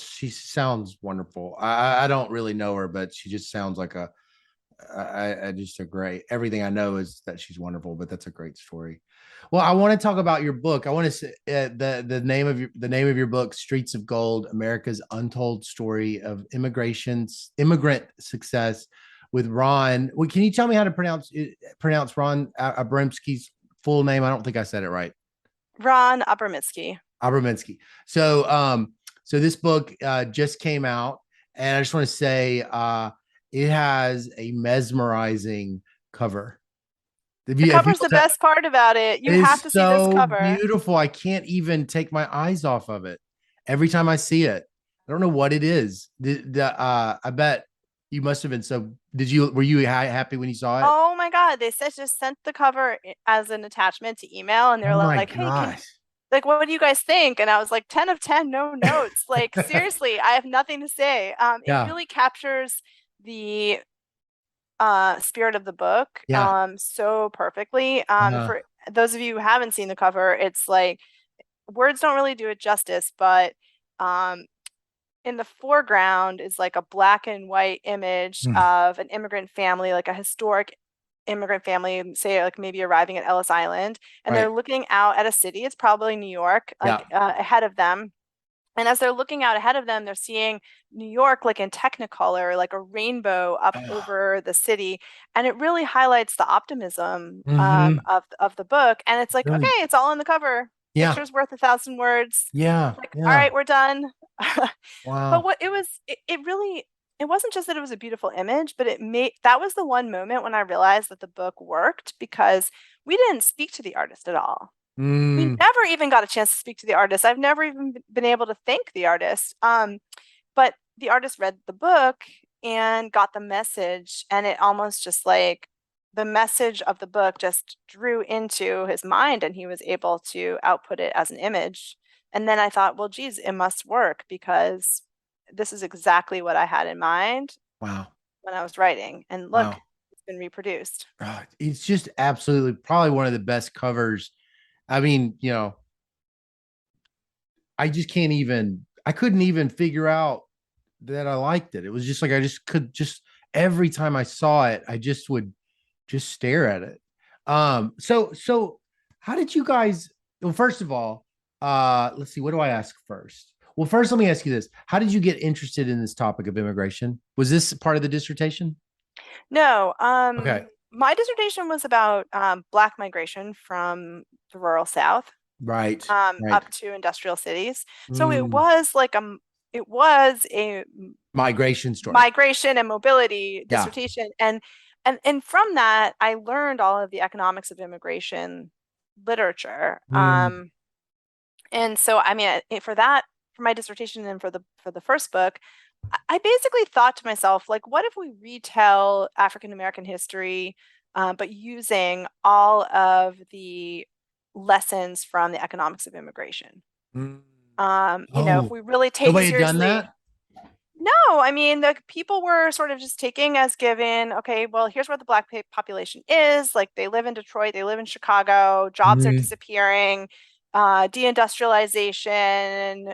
She sounds wonderful. I don't really know her, but she just sounds like I just a great. Everything I know is that she's wonderful, but that's a great story. Well, I want to talk about your book. I want to say the name of your book, Streets of Gold: America's Untold Story of Immigrant Success, with Ron. Well, can you tell me how to pronounce Ron Abramsky's full name? I don't think I said it right. Ron Abramitsky. Abramsky. So this book just came out, and I just want to say it has a mesmerizing cover. The If cover's people the tell, best part about it. it You have is to see this so cover. beautiful. I can't even take my eyes off of it every time I see it. I don't know what it is. I bet you must have been. So were you happy when you saw it? Oh my God, they said just sent the cover as an attachment to email, and they're Oh my like, "Hey, can gosh. like what do you guys think?" And I was like, 10 of 10, no notes. Like seriously, I have nothing to say. It Yeah. really captures the spirit of the book Yeah. so perfectly. Uh, For those of you who haven't seen the cover, it's like words don't really do it justice, but um in the foreground is like a black and white image mm, of an immigrant family, like a historic immigrant family, say like maybe arriving at Ellis Island, and they're right. looking out at a city. It's probably New York, Yeah. like ahead of them. And as they're looking out ahead of them, they're seeing New York like in Technicolor, like a rainbow up Oh, over the city. And it really highlights the optimism mm-hmm. of the book. And it's like, okay, Really? it's all in the cover. Yeah. Picture's worth a thousand words. Yeah. Like, all Yeah. right, we're done. But Wow. what it really, it wasn't just that it was a beautiful image, but that was the one moment when I realized that the book worked because we didn't speak to the artist at all. We Mm, never even got a chance to speak to the artist. I've never even been able to thank the artist. But the artist read the book and got the message, and it almost just like the message of the book just drew into his mind, and he was able to output it as an image. And then I thought, well, geez, it must work because this is exactly what I had in mind wow. when I was writing. And look, Wow. it's been reproduced. It's just absolutely probably one of the best covers. I mean, I couldn't even figure out that I liked it. It was just like I just could just every time I saw it, I just would just stare at it. So how did you guys well, first of all, let's see, what do I ask first? Well, first let me ask you this. How did you get interested in this topic of immigration? Was this part of the dissertation? No, Okay. my dissertation was about Black migration from the rural South Right. Right. up to industrial cities. So Mm, it was a migration story. migration and mobility Yeah. dissertation, and from that I learned all of the economics of immigration literature. Mm, And so I mean, for that, for my dissertation and for the first book, I basically thought to myself, like, what if we retell African American history but using all of the lessons from the economics of immigration. Mm. If Oh, we really take nobody had done seriously, that? no, I mean, the people were sort of just taking as given, okay, well, here's where the Black population is. Like they live in Detroit, they live in Chicago, jobs are Mm. disappearing, deindustrialization,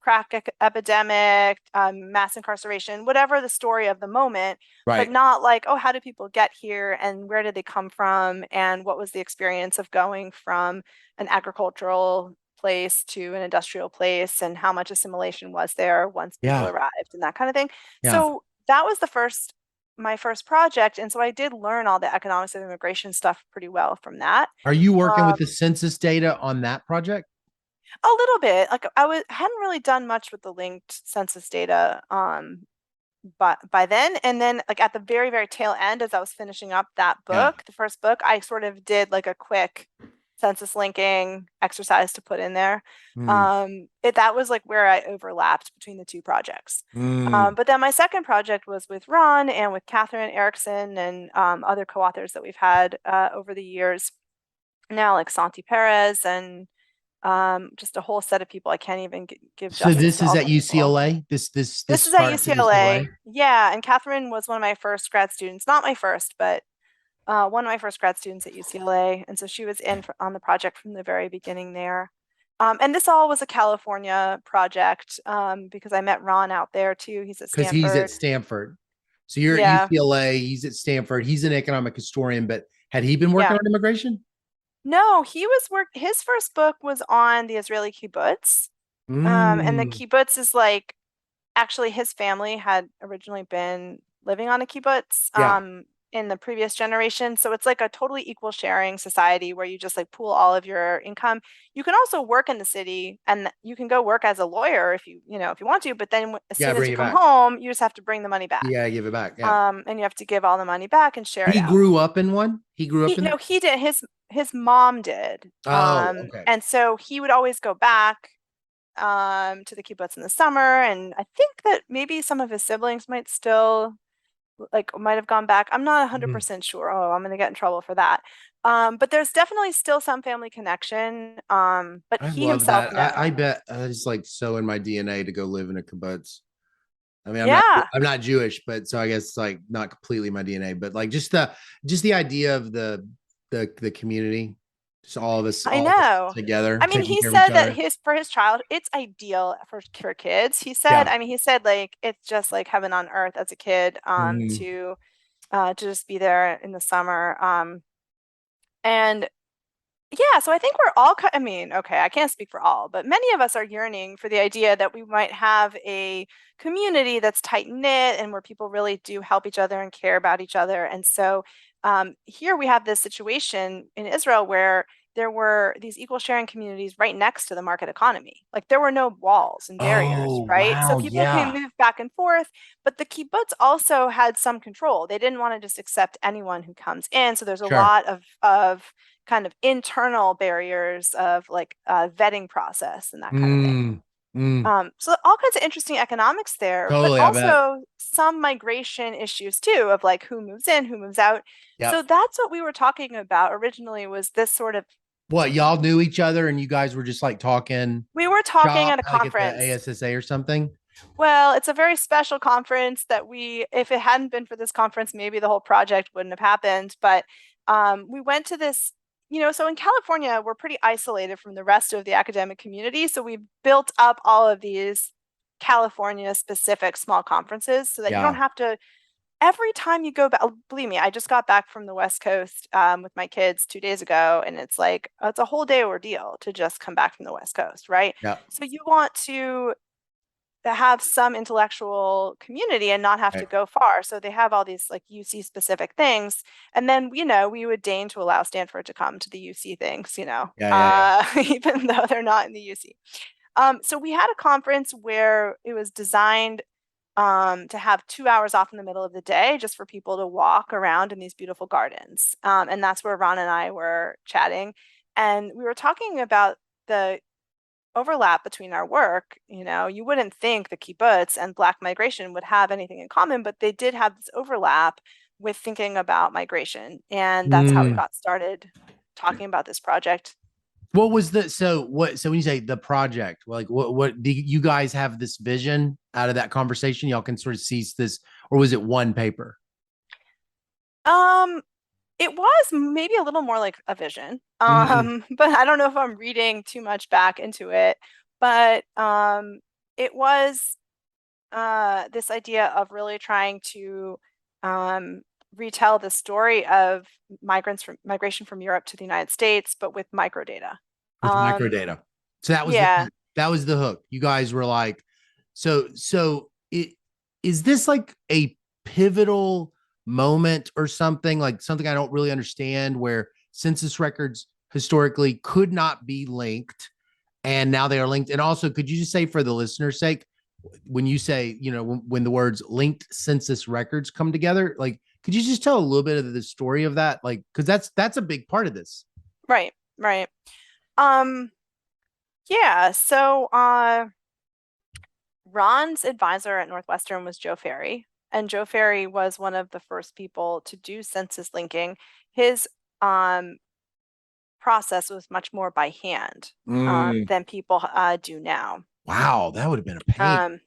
crack epidemic, mass incarceration, whatever the story of the moment, but Right. not like, oh, how did people get here and where did they come from and what was the experience of going from an agricultural place to an industrial place and how much assimilation was there once people Yeah. arrived and that kind of thing. Yeah. So that was my first project. And so I did learn all the economics of immigration stuff pretty well from that. Are you working Um, with the census data on that project? a little bit, like hadn't really done much with the linked census data but by then. And then like at the very, very tail end, as I was finishing up that Yeah. book, the first book, I sort of did like a quick census linking exercise to put in there. Mm. That was like where I overlapped between the two projects. Mm. But then my second project was with Ron and with Catherine Erickson and other co-authors that we've had over the years now, like Santi Perez and just a whole set of people. I can't even give So justice this to is all at the people. UCLA. This This is at project's at UCLA. UCLA. Yeah, and Catherine was one of my first grad students. Not my first, but one of my first grad students at UCLA. And so she was on the project from the very beginning there. And this all was a California project because I met Ron out there too. He's at Because he's at Stanford. Stanford. So you're at Yeah, UCLA. He's at Stanford. He's an economic historian, but had he been working yeah. on immigration? No, his first book was on the Israeli kibbutz. And the Mm. kibbutz is like actually his family had originally been living on a kibbutz Yeah. in the previous generation. So it's like a totally equal sharing society where you just like pool all of your income. You can also work in the city and you can go work as a lawyer if you want to, but then as Yeah. soon as Bring you it come back. home, you just have to bring the money back. Yeah. Give it back. Yeah. And you have to give all the money back and share it He out. grew up in one. He grew up He in no, that. he did his mom did. Oh, okay. And so he would always go back to the kibbutz in the summer. And I think that maybe some of his siblings might have gone back. I'm not Mm. 100% sure. Oh, I'm gonna get in trouble for that. But there's definitely still some family connection. But I he love himself, that. I no. bet it's like so in my DNA to go live in a kibbutz. I mean, Yeah, I'm not Jewish, but so I guess it's like not completely my DNA, but like just the idea of the community, just I all of us know. together, I mean, taking he care of each said that other. for his child, it's ideal for kids. Yeah. He said like it's just like heaven on earth as a kid Mhm. to just be there in the summer. And yeah, so I think we're all, I mean, okay, I can't speak for all, but many of us are yearning for the idea that we might have a community that's tight knit and where people really do help each other and care about each other. And so here we have this situation in Israel where there were these equal sharing communities right next to the market economy. Like there were no walls and barriers, Oh, right? So wow. people can Yeah. move back and forth, but the kibbutz also had some control. They didn't want to just accept anyone who comes in. So there's a Sure. lot of kind of internal barriers of like vetting process and that kind of thing. Mm, mm, So all kinds of interesting economics there, but totally. I bet. also some migration issues too of like who moves in, who moves out. So Yep. that's what we were talking about originally was this sort of What, y'all knew each other and you guys were just like talking we were talking shop at a like at the conference. ASSA or something? Well, it's a very special conference that if it hadn't been for this conference, maybe the whole project wouldn't have happened. But we went to this, so in California, we're pretty isolated from the rest of the academic community. So we built up all of these California specific small conferences so that you don't Yeah. have to, every time you go back, believe me, I just got back from the West Coast with my kids 2 days ago. And it's like, it's a whole day ordeal to just come back from the West Coast, right? Yeah. So you want to have some intellectual community and not have to Right. go far. So they have all these like UC specific things. And then, we would deign to allow Stanford to come to the UC things, Yeah. Yeah. Yeah. even though they're not in the UC. So we had a conference where it was designed to have 2 hours off in the middle of the day just for people to walk around in these beautiful gardens. And that's where Ron and I were chatting. And we were talking about the overlap between our work. You wouldn't think the kibbutz and Black migration would have anything in common, but they did have this overlap with thinking about migration. And that's how we Mm. got started talking about this project. What was the so when you say the project, like what do you guys have this vision out of that conversation? Y'all can sort of seize this, or was it one paper? Um, it was maybe a little more like a vision. Mm, But I don't know if I'm reading too much back into it. But it was this idea of really trying to um, retell the story of migrants from migration from Europe to the United States, but with microdata. with Um, microdata. So that was the yeah, hook. That was the hook. You guys were like, so it is this like a pivotal moment or something like something I don't really understand where census records historically could not be linked and now they are linked. And also, could you just say for the listener's sake, when you say, when the words linked census records come together, like, could you just tell a little bit of the story of that? Like, because that's a big part of this. right, right. Um, yeah, so Ron's advisor at Northwestern was Joe Ferry, and Joe Ferry was one of the first people to do census linking. His um, process was much more by hand Mm, than people do now. wow, that would have been a pain. Um,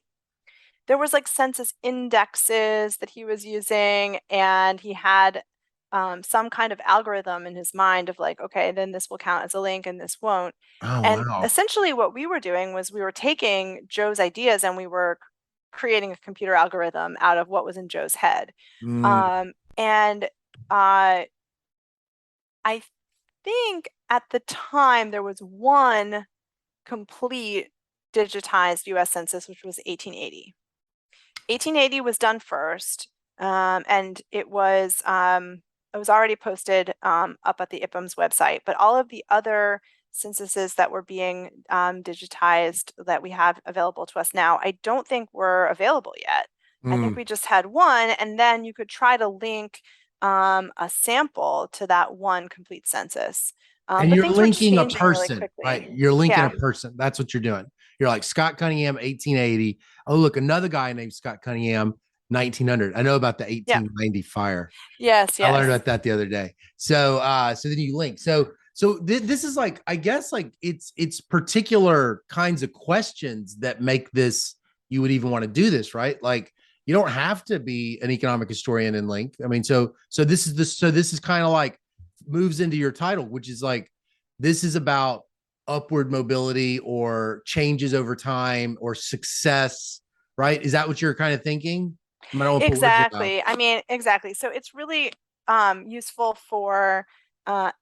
there was like census indexes that he was using, and he had some kind of algorithm in his mind of like, okay, then this will count as a link and this won't. Oh, And wow. essentially, what we were doing was we were taking Joe's ideas and we were creating a computer algorithm out of what was in Joe's head. Mm, And I think at the time there was one complete digitized US Census, which was 1880. 1880 was done first, and it was already posted up at the IPM's website. But all of the other censuses that were being digitized that we have available to us now, I don't think were available yet. I think mm. we just had one, and then you could try to link a sample to that one complete census. And But you're things were linking a changing really person, right? quickly. You're linking a Yeah, person. That's what you're doing. You're like Scott Cunningham, 1880. Oh, look, another guy named Scott Cunningham, 1900. I know about the yeah, 1890 fire. yes, I learned yes. about that the other day. So then you link. This is like, I guess, like it's particular kinds of questions that make this you would even want to do this, right? Like you don't have to be an economic historian in link. I mean, this is kind of like moves into your title, which is like this is about upward mobility or changes over time or success, right? Is that what you're kind of thinking? I mean, I don't want to put words in your mouth. Exactly. I mean, exactly. So it's really useful for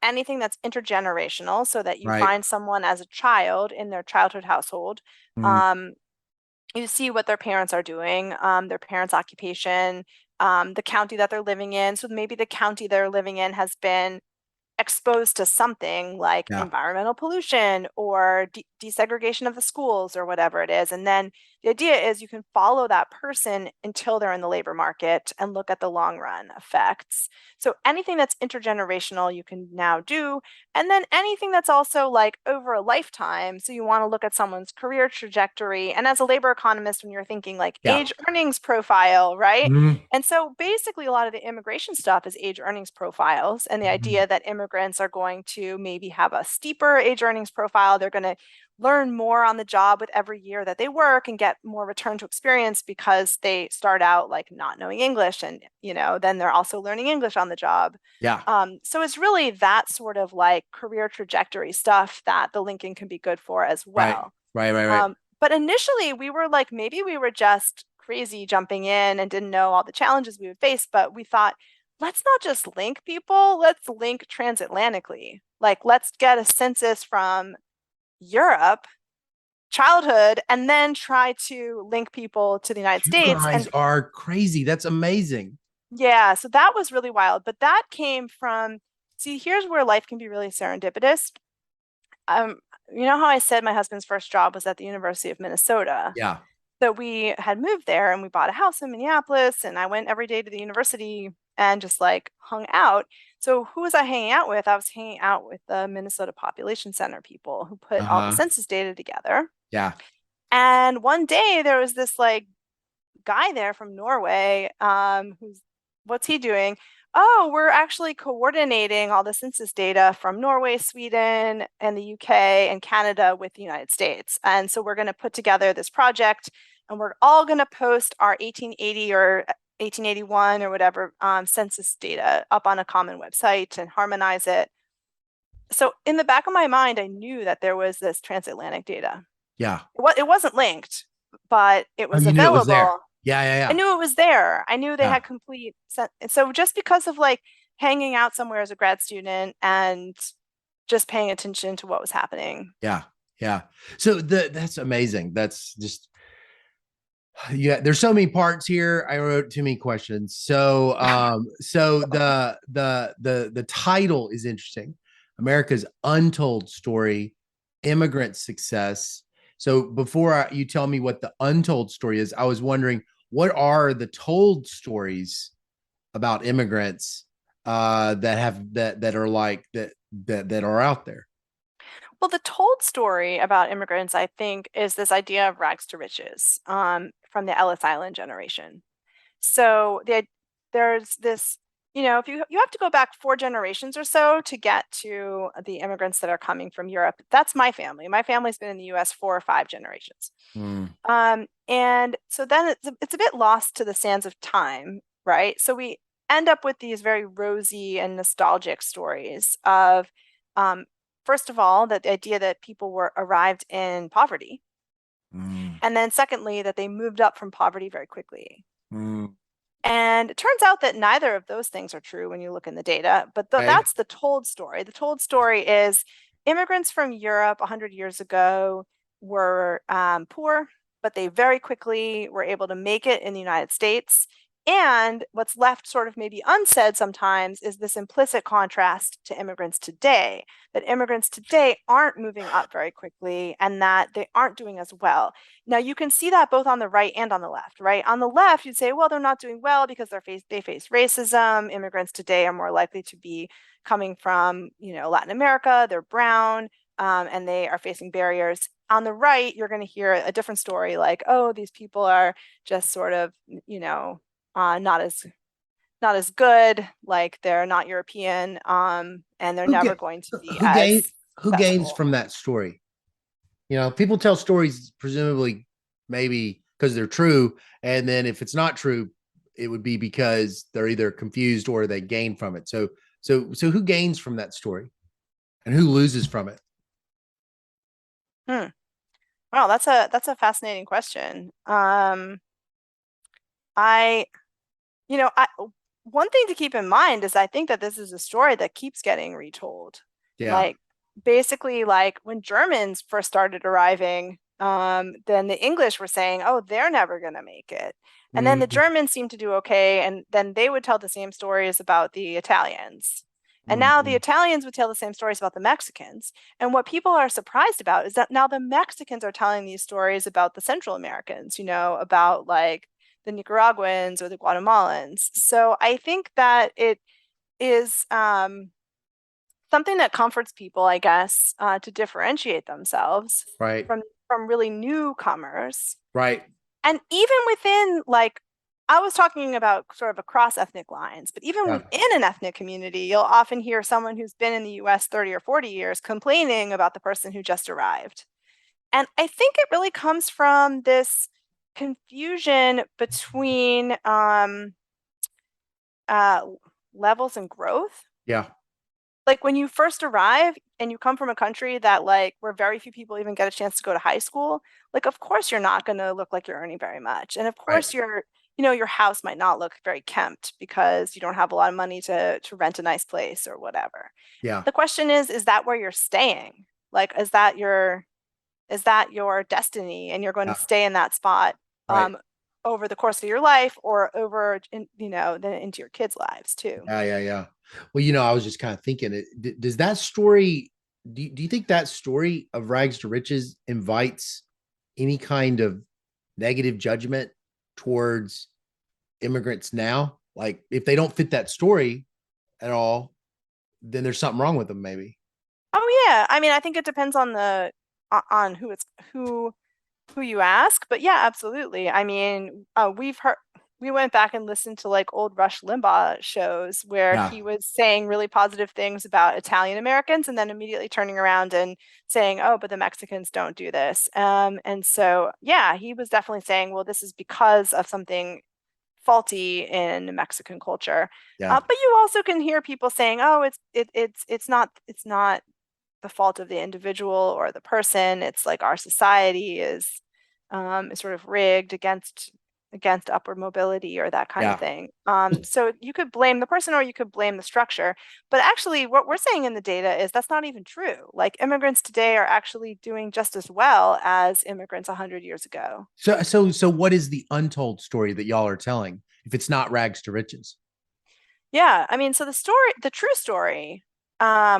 anything that's intergenerational, so that you Right. find someone as a child in their childhood household. Mm. Um, you see what their parents are doing, their parents' occupation, the county that they're living in. So maybe the county they're living in has been exposed to something like Yeah. environmental pollution or desegregation of the schools or whatever it is. And then the idea is you can follow that person until they're in the labor market and look at the long run effects. So anything that's intergenerational, you can now do. And then anything that's also like over a lifetime. So you want to look at someone's career trajectory. And as a labor economist, when you're thinking like Yeah. age earnings profile, right? Mhm. And so basically, a lot of the immigration stuff is age earnings profiles, and the idea that immigrants are going to maybe have a steeper age earnings profile. They're going to learn more on the job with every year that they work and get more return to experience because they start out like not knowing English, and then they're also learning English on the job. Yeah. So it's really that sort of like career trajectory stuff that the linking can be good for as Right. well. Right. But initially, we were like, maybe we were just crazy jumping in and didn't know all the challenges we would face. But we thought, let's not just link people, let's link transatlantically. Like, let's get a census from Europe, childhood, and then try to link people to the United You States. guys And are crazy. That's amazing. yeah, so that was really wild. But that came from, see, here's where life can be really serendipitous. Um, you know how I said my husband's first job was at the University of Minnesota? Yeah. So we had moved there and we bought a house in Minneapolis, and I went every day to the university and just like hung out. So who was I hanging out with? I was hanging out with the Minnesota Population Center people who put all the Uh-huh. census data together. Yeah. And one day there was this like guy there from Norway, whose what's he doing? Oh, we're actually coordinating all the census data from Norway, Sweden, and the UK and Canada with the United States. And so we're going to put together this project and we're all going to post our 1880 or 1881 or whatever census data up on a common website and harmonize it. So in the back of my mind, I knew that there was this transatlantic data. Yeah. It wasn't linked, but it Oh, was you knew it was there. available. Yeah, yeah, I yeah. knew it was there. I knew they Yeah. had complete sense. So just because of like hanging out somewhere as a grad student and just paying attention to what was happening. Yeah. Yeah. So that's amazing. That's just yeah, there's so many parts here. I wrote too many questions. So the title is interesting. America's Untold Story, Immigrant Success. So you tell me what the untold story is, I was wondering what are the told stories about immigrants that are like that are out there. Well, the told story about immigrants, I think, is this idea of rags to riches from the Ellis Island generation. So there's this, if you have to go back 4 generations or so to get to the immigrants that are coming from Europe. That's my family. My family's been in the US 4 or 5 generations. Mm, And so then it's a bit lost to the sands of time, right? So we end up with these very rosy and nostalgic stories of, um, first of all, that the idea that people were arrived in poverty, mm, and then secondly, that they moved up from poverty very quickly. mm. And it turns out that neither of those things are true when you look in the data, but Okay. that's the told story. The told story is immigrants from Europe 100 years ago were poor, but they very quickly were able to make it in the United States. And what's left sort of maybe unsaid sometimes is this implicit contrast to immigrants today, that immigrants today aren't moving up very quickly and that they aren't doing as well. Now you can see that both on the right and on the left, right? On the left, you'd say, well, they're not doing well because they face racism. Immigrants today are more likely to be coming from, Latin America. They're brown, and they are facing barriers. On the right, you're going to hear a different story, like, oh, these people are just sort of, not as good, like they're not European, and they're Who never get going to be who as gain who gains successful. from that story? People tell stories presumably maybe because they're true, and then if it's not true, it would be because they're either confused or they gain from it. So who gains from that story, and who loses from it? Hmm. Wow, that's a fascinating question. I, I one thing to keep in mind is I think that this is a story that keeps getting retold. Yeah. Like basically like when Germans first started arriving, then the English were saying, "Oh, they're never going to make it." And then the Mm-hmm. Germans seemed to do okay, and then they would tell the same stories about the Italians. And now the Mm-hmm. Italians would tell the same stories about the Mexicans. And what people are surprised about is that now the Mexicans are telling these stories about the Central Americans, about like the Nicaraguans or the Guatemalans. So I think that it is something that comforts people, I guess, to differentiate themselves Right. from really newcomers. Right. And even within like I was talking about sort of across ethnic lines, but even Yeah. within an ethnic community, you'll often hear someone who's been in the US 30 or 40 years complaining about the person who just arrived. And I think it really comes from this confusion between uh, levels and growth. Yeah. Like when you first arrive and you come from a country that like where very few people even get a chance to go to high school, like of course you're not going to look like you're earning very much. And of Right. course your house might not look very kempt because you don't have a lot of money to rent a nice place or whatever. Yeah. The question is that where you're staying? Like is that your destiny and you're going to Yeah. stay in that spot Right. over the course of your life or over then into your kids' lives too? Yeah. Yeah. Yeah. Well, I was just kind of thinking, does that story? Do you think that story of rags to riches invites any kind of negative judgment towards immigrants now? Like, if they don't fit that story at all, then there's something wrong with them, maybe. Oh yeah, I mean, I think it depends on on who you ask, but yeah, absolutely. I mean, we've heard. we went back and listened to like old Rush Limbaugh shows where Yeah. he was saying really positive things about Italian Americans and then immediately turning around and saying, "Oh, but the Mexicans don't do this." And so, yeah, he was definitely saying, "Well, this is because of something faulty in Mexican culture." Yeah. But you also can hear people saying, "Oh, it's not the fault of the individual or the person. It's like our society is sort of rigged against upward mobility or that kind of Yeah. thing." So you could blame the person or you could blame the structure. But actually, what we're saying in the data is that's not even true. Like immigrants today are actually doing just as well as immigrants 100 years ago. So what is the untold story that y'all are telling if it's not rags to riches? Yeah, I mean, so the true story,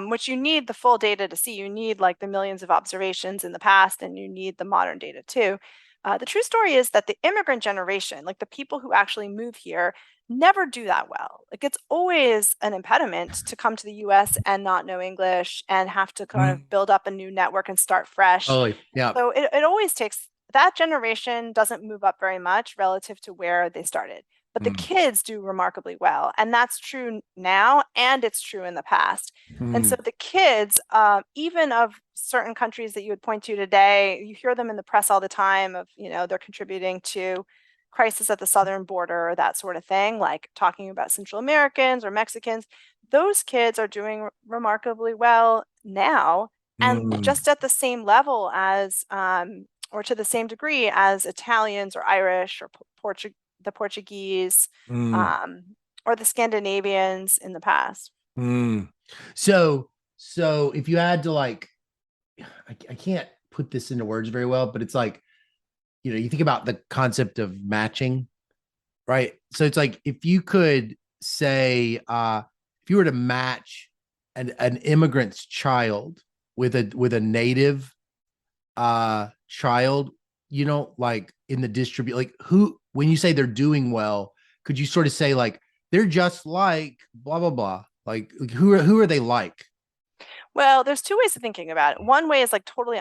which you need the full data to see, you need like the millions of observations in the past, and you need the modern data too. The true story is that the immigrant generation, like the people who actually move here, never do that well. Like it's always an impediment to come to the US and not know English and have to kind of Mm. build up a new network and start fresh. Totally. Yeah. So it always takes that generation doesn't move up very much relative to where they started. But the Mm. kids do remarkably well. And that's true now, and it's true in the past. And so Mm. the kids, even of certain countries that you would point to today, you hear them in the press all the time of, they're contributing to crisis at the southern border or that sort of thing, like talking about Central Americans or Mexicans. Those kids are doing remarkably well now and Mm. just at the same level as, or to the same degree as Italians or Irish or the Portuguese, Mm. um, or the Scandinavians in the past. Mm. So if you had to like, I can't put this into words very well, but it's like, you think about the concept of matching, right? So it's like if you could say, if you were to match an immigrant's child with a native child, like in the distribute, like who, when you say they're doing well, could you sort of say like they're just like blah blah blah, like who are they like? Well, there's two ways of thinking about it. One way is like totally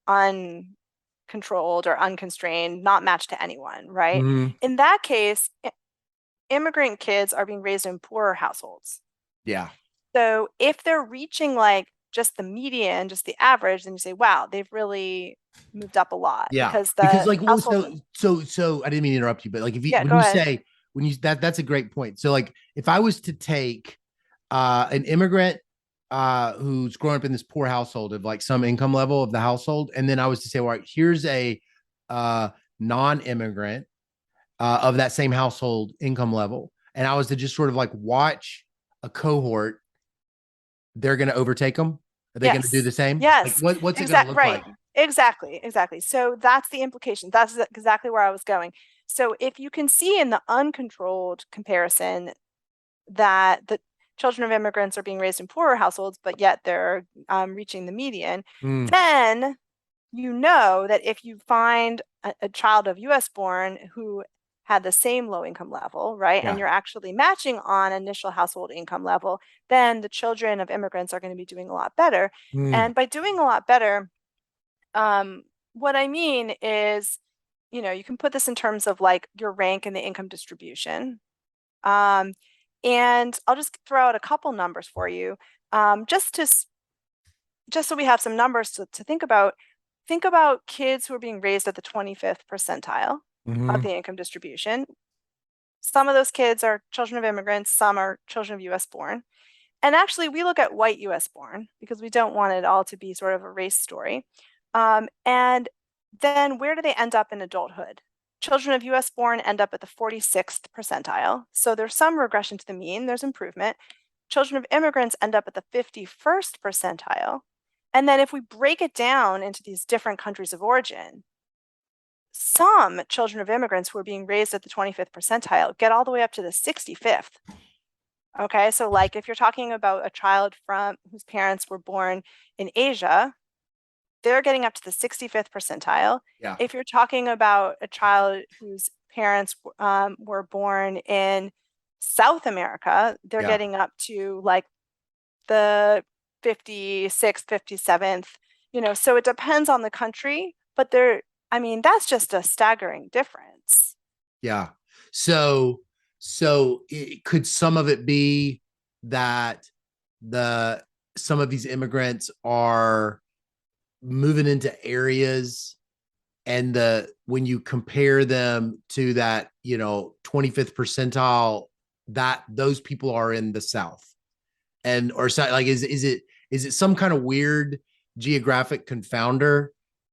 uncontrolled or unconstrained, not matched to anyone, right? Mm. In that case, immigrant kids are being raised in poorer households. Yeah. So if they're reaching like just the median, just the average, then you say, wow, they've really moved up a lot Yeah, because because the like, well, household, so I didn't mean to interrupt you, but like if you yeah, when go you ahead. say when you that's a great point. So like if I was to take an immigrant who's growing up in this poor household of like some income level of the household, and then I was to say, all right, here's a non-immigrant of that same household income level, and I was to just sort of like watch a cohort, they're going to overtake them. Are they going to do Yes. the same? Like Yes. what's it going to Exact look right. like? Exactly. Exactly. So that's the implication. That's exactly where I was going. So if you can see in the uncontrolled comparison that the children of immigrants are being raised in poorer households, but yet they're reaching the median, Mm. then you know that if you find a child of US born who had the same low income level, right, and Yeah. you're actually matching on initial household income level, then the children of immigrants are going to be doing a lot better. Mm. And by doing a lot better, what I mean is, you can put this in terms of like your rank in the income distribution. Um, and I'll just throw out a couple numbers for you, just so we have some numbers to think about. Think about kids who are being raised at the 25th percentile of Mm-hmm. the income distribution. Some of those kids are children of immigrants, some are children of US born. And actually, we look at white US born because we don't want it all to be sort of a race story. And then where do they end up in adulthood? Children of US born end up at the 46th percentile. So there's some regression to the mean, there's improvement. Children of immigrants end up at the 51st percentile. And then if we break it down into these different countries of origin, some children of immigrants who are being raised at the 25th percentile get all the way up to the 65th. Okay, so like if you're talking about a child from whose parents were born in Asia, they're getting up to the 65th percentile. Yeah. If you're talking about a child whose parents were born in South America, they're Yeah. getting up to like the 56th, 57th, so it depends on the country, but I mean, that's just a staggering difference. Yeah. So, could some of it be that the some of these immigrants are moving into areas, and the when you compare them to that, 25th percentile, that those people are in the South, and or so, like, is it some kind of weird geographic confounder,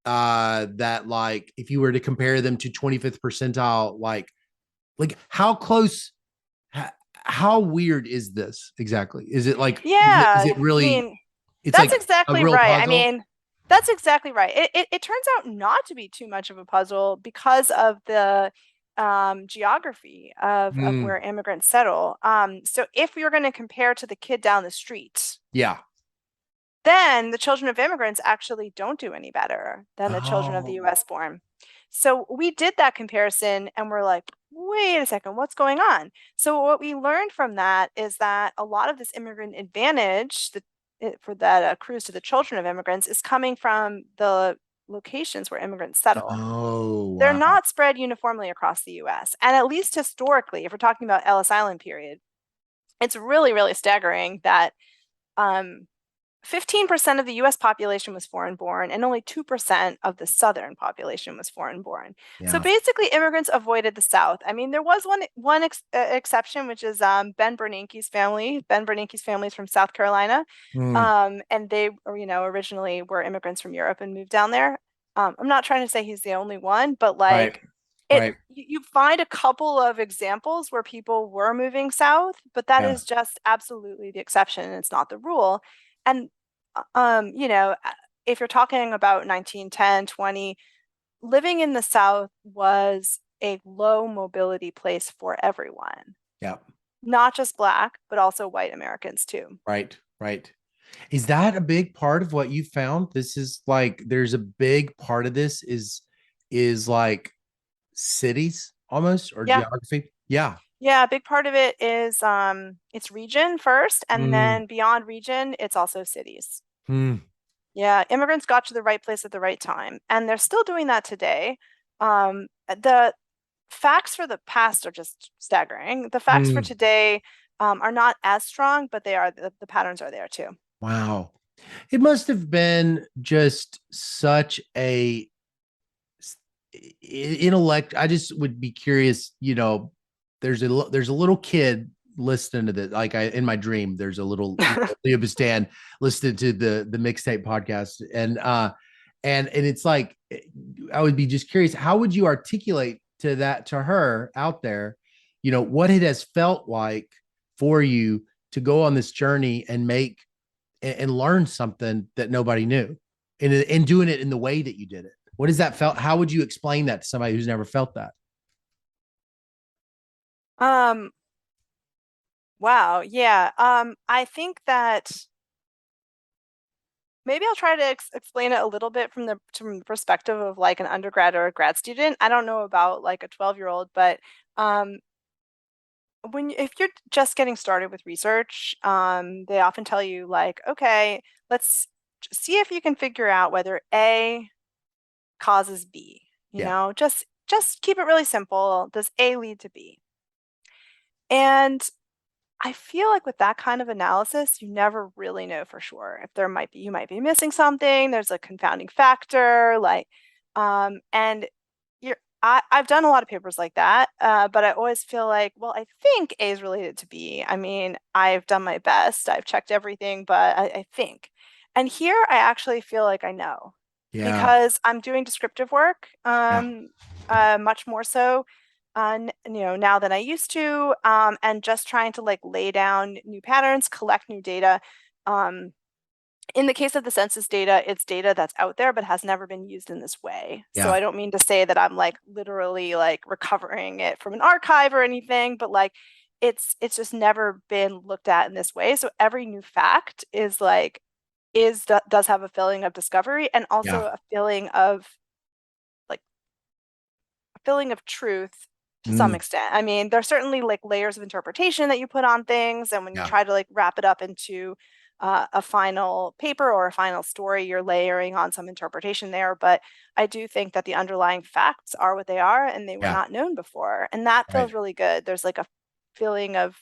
that, like, if you were to compare them to 25th percentile, like how close, how weird is this exactly? Is it like, is Yeah, it I really, mean, it's that's like a exactly real right. I puzzle? mean, that's exactly right. It turns out not to be too much of a puzzle because of the geography of where Mm, immigrants settle. So if we were going to compare to the kid down the street, yeah. then the children of immigrants actually don't do any better than the children of the Oh, US born. So we did that comparison and we're like, wait a second, what's going on? So what we learned from that is that a lot of this immigrant advantage for that accrues to the children of immigrants is coming from the locations where immigrants settle. oh, They're wow. not spread uniformly across the US. And at least historically, if we're talking about Ellis Island period, it's really, really staggering that um, 15% of the US population was foreign born, and only 2% of the Southern population was foreign born. So Yeah. basically, immigrants avoided the South. I mean, there was one exception, which is Ben Bernanke's family. Ben Bernanke's family is from South Carolina. Mm, And they, originally were immigrants from Europe and moved down there. I'm not trying to say he's the only one, but right. like Right. you find a couple of examples where people were moving south, but that Yeah. is just absolutely the exception and it's not the rule. And if you're talking about 1910, 20, living in the South was a low mobility place for everyone, Yeah. not just Black, but also white Americans too. Right. Right. Is that a big part of what you found? This is like, there's a big part of this is like cities almost, or Yeah. geography. Yeah. Yeah, a big part of it is it's region first, and Mm, then beyond region, it's also cities. mm, Yeah, immigrants got to the right place at the right time, and they're still doing that today. The facts for the past are just staggering. The facts for mm. today are not as strong, but the patterns are there too. Wow. It must have been just such a intellect. I just would be curious, there's a little kid listening to this. Like, I in my dream, there's a little, Leah Boustan listening to the mixtape podcast, and it's like, I would be just curious, how would you articulate to her out there, what it has felt like for you to go on this journey and make and learn something that nobody knew, and doing it in the way that you did it. What does that felt? How would you explain that to somebody who's never felt that? Um, wow, yeah. I think that maybe I'll try to explain it a little bit from the perspective of like an undergrad or a grad student. I don't know about like a 12-year-old, but um, if you're just getting started with research, they often tell you like, okay, let's see if you can figure out whether A causes B. Yeah. Just keep it really simple. Does A lead to B? And I feel like with that kind of analysis, you never really know for sure if you might be missing something. There's a confounding factor, and I've done a lot of papers like that, but I always feel like, well, I think A is related to B. I mean, I've done my best, I've checked everything, but I think. And here I actually feel like I know Yeah. because I'm doing descriptive work, Yeah. much more so, now than I used to, and just trying to like lay down new patterns, collect new data. Um, in the case of the census data, it's data that's out there but has never been used in this way. So Yeah. I don't mean to say that I'm like literally like recovering it from an archive or anything, but like it's just never been looked at in this way. So every new fact is like does have a feeling of discovery and also Yeah. like a feeling of truth to some Mm, extent. I mean, there's certainly like layers of interpretation that you put on things, and when you yeah. try to like wrap it up into a final paper or a final story. You're layering on some interpretation there, but I do think that the underlying facts are what they are, and they were Yeah. not known before, and that Right. feels really good. There's like a feeling of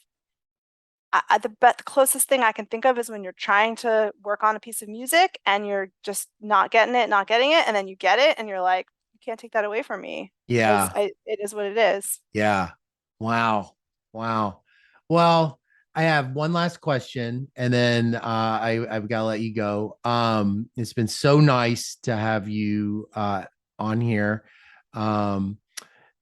the closest thing I can think of is when you're trying to work on a piece of music and you're just not getting it, not getting it, and then you get it, and you're like, you can't take that away from me because Yeah. it is what it is. Yeah. Wow. Wow. Well, I have one last question and then I've got to let you go. It's been so nice to have you on here. Um,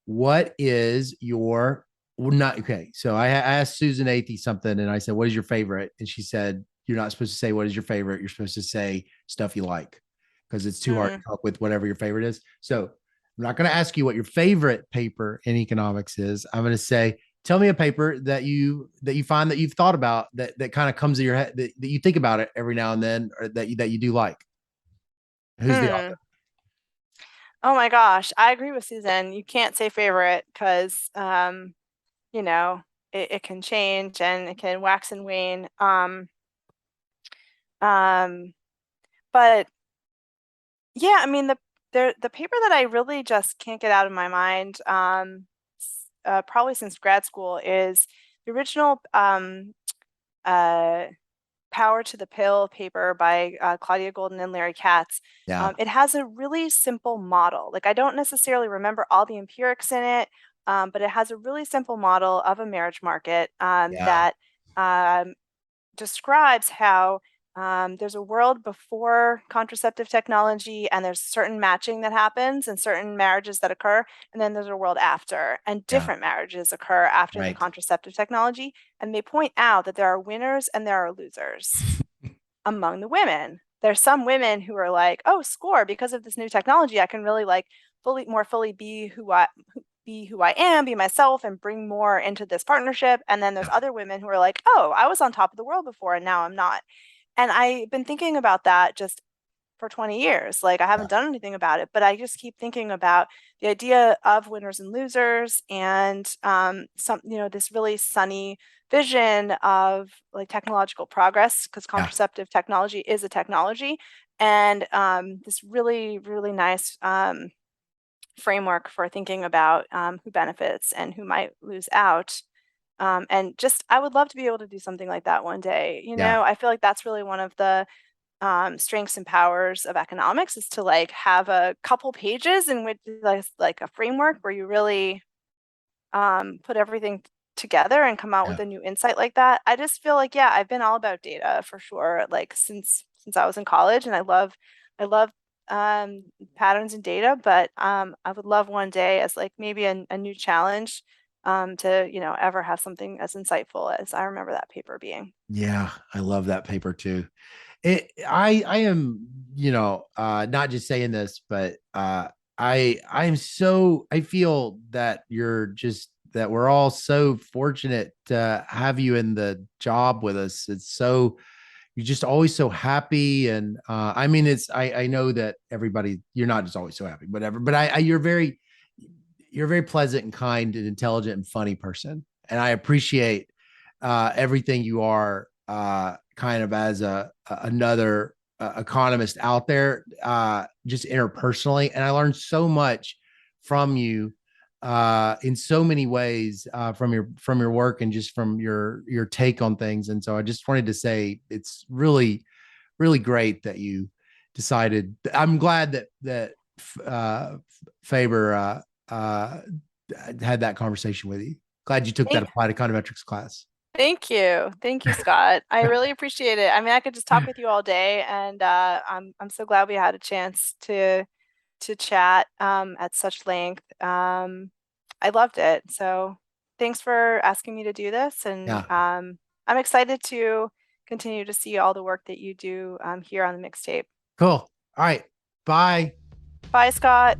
what is your well, not okay? So I asked Susan Athey something and I said, "What is your favorite?" And she said, "You're not supposed to say what is your favorite. You're supposed to say stuff you like because it's too hard to Hmm. come up with whatever your favorite is." So I'm not going to ask you what your favorite paper in economics is. I'm going to say, tell me a paper that you find that you've thought about that kind of comes to your head that you think about it every now and then, or that you do like. Who's the Hmm. Oh my gosh, I agree with Susan. You can't say favorite because you know, it can change and it can wax and wane. Um, but yeah, I mean the paper that I really just can't get out of my mind, probably since grad school, is the original uh, Power to the Pill paper by Claudia Golden and Larry Katz. Yeah. It has a really simple model. Like I don't necessarily remember all the empirics in it, but it has a really simple model of a marriage market Yeah. that um, describes how there's a world before contraceptive technology, and there's certain matching that happens and certain marriages that occur, and then there's a world after, and Yeah. different marriages occur after the Right. contraceptive technology. And they point out that there are winners and there are losers among the women. There's some women who are like, oh, score, because of this new technology, I can really like more fully be who I am, be myself, and bring more into this partnership. And then there's Yeah. other women who are like, oh, I was on top of the world before and now I'm not. And I've been thinking about that just for 20 years. Like I Yeah. haven't done anything about it, but I just keep thinking about the idea of winners and losers and this really sunny vision of like technological progress, because Yeah. contraceptive technology is a technology, and this really, really nice framework for thinking about who benefits and who might lose out. And just, I would love to be able to do something like that one day. Yeah. I feel like that's really one of the strengths and powers of economics, is to like have a couple pages in which like a framework where you really put everything together and come out with Yeah. a new insight like that. I just feel like, yeah, I've been all about data for sure, like since I was in college, and I love patterns and data, but I would love one day as like maybe a new challenge to ever have something as insightful as I remember that paper being. Yeah. I love that paper too. I am, not just saying this, but I feel that that we're all so fortunate to have you in the job with us. It's so you're just always so happy. And I mean, I know that everybody, you're not just always so happy, whatever, but you're a very pleasant and kind and intelligent and funny person. And I appreciate everything you are kind of as another economist out there, just interpersonally. And I learned so much from you in so many ways from your work and just from your take on things. And so I just wanted to say it's really really great that you decided. I'm glad that uh, Faber uh, had that conversation with you. Glad you took that Thank, applied econometrics class. thank you, Scott. I really appreciate it. I mean, I could just talk with you all day, and I'm so glad we had a chance to chat at such length. I loved it. So thanks for asking me to do this. And Yeah, I'm excited to continue to see all the work that you do here on the mixtape. cool. All right, bye. Bye, Scott.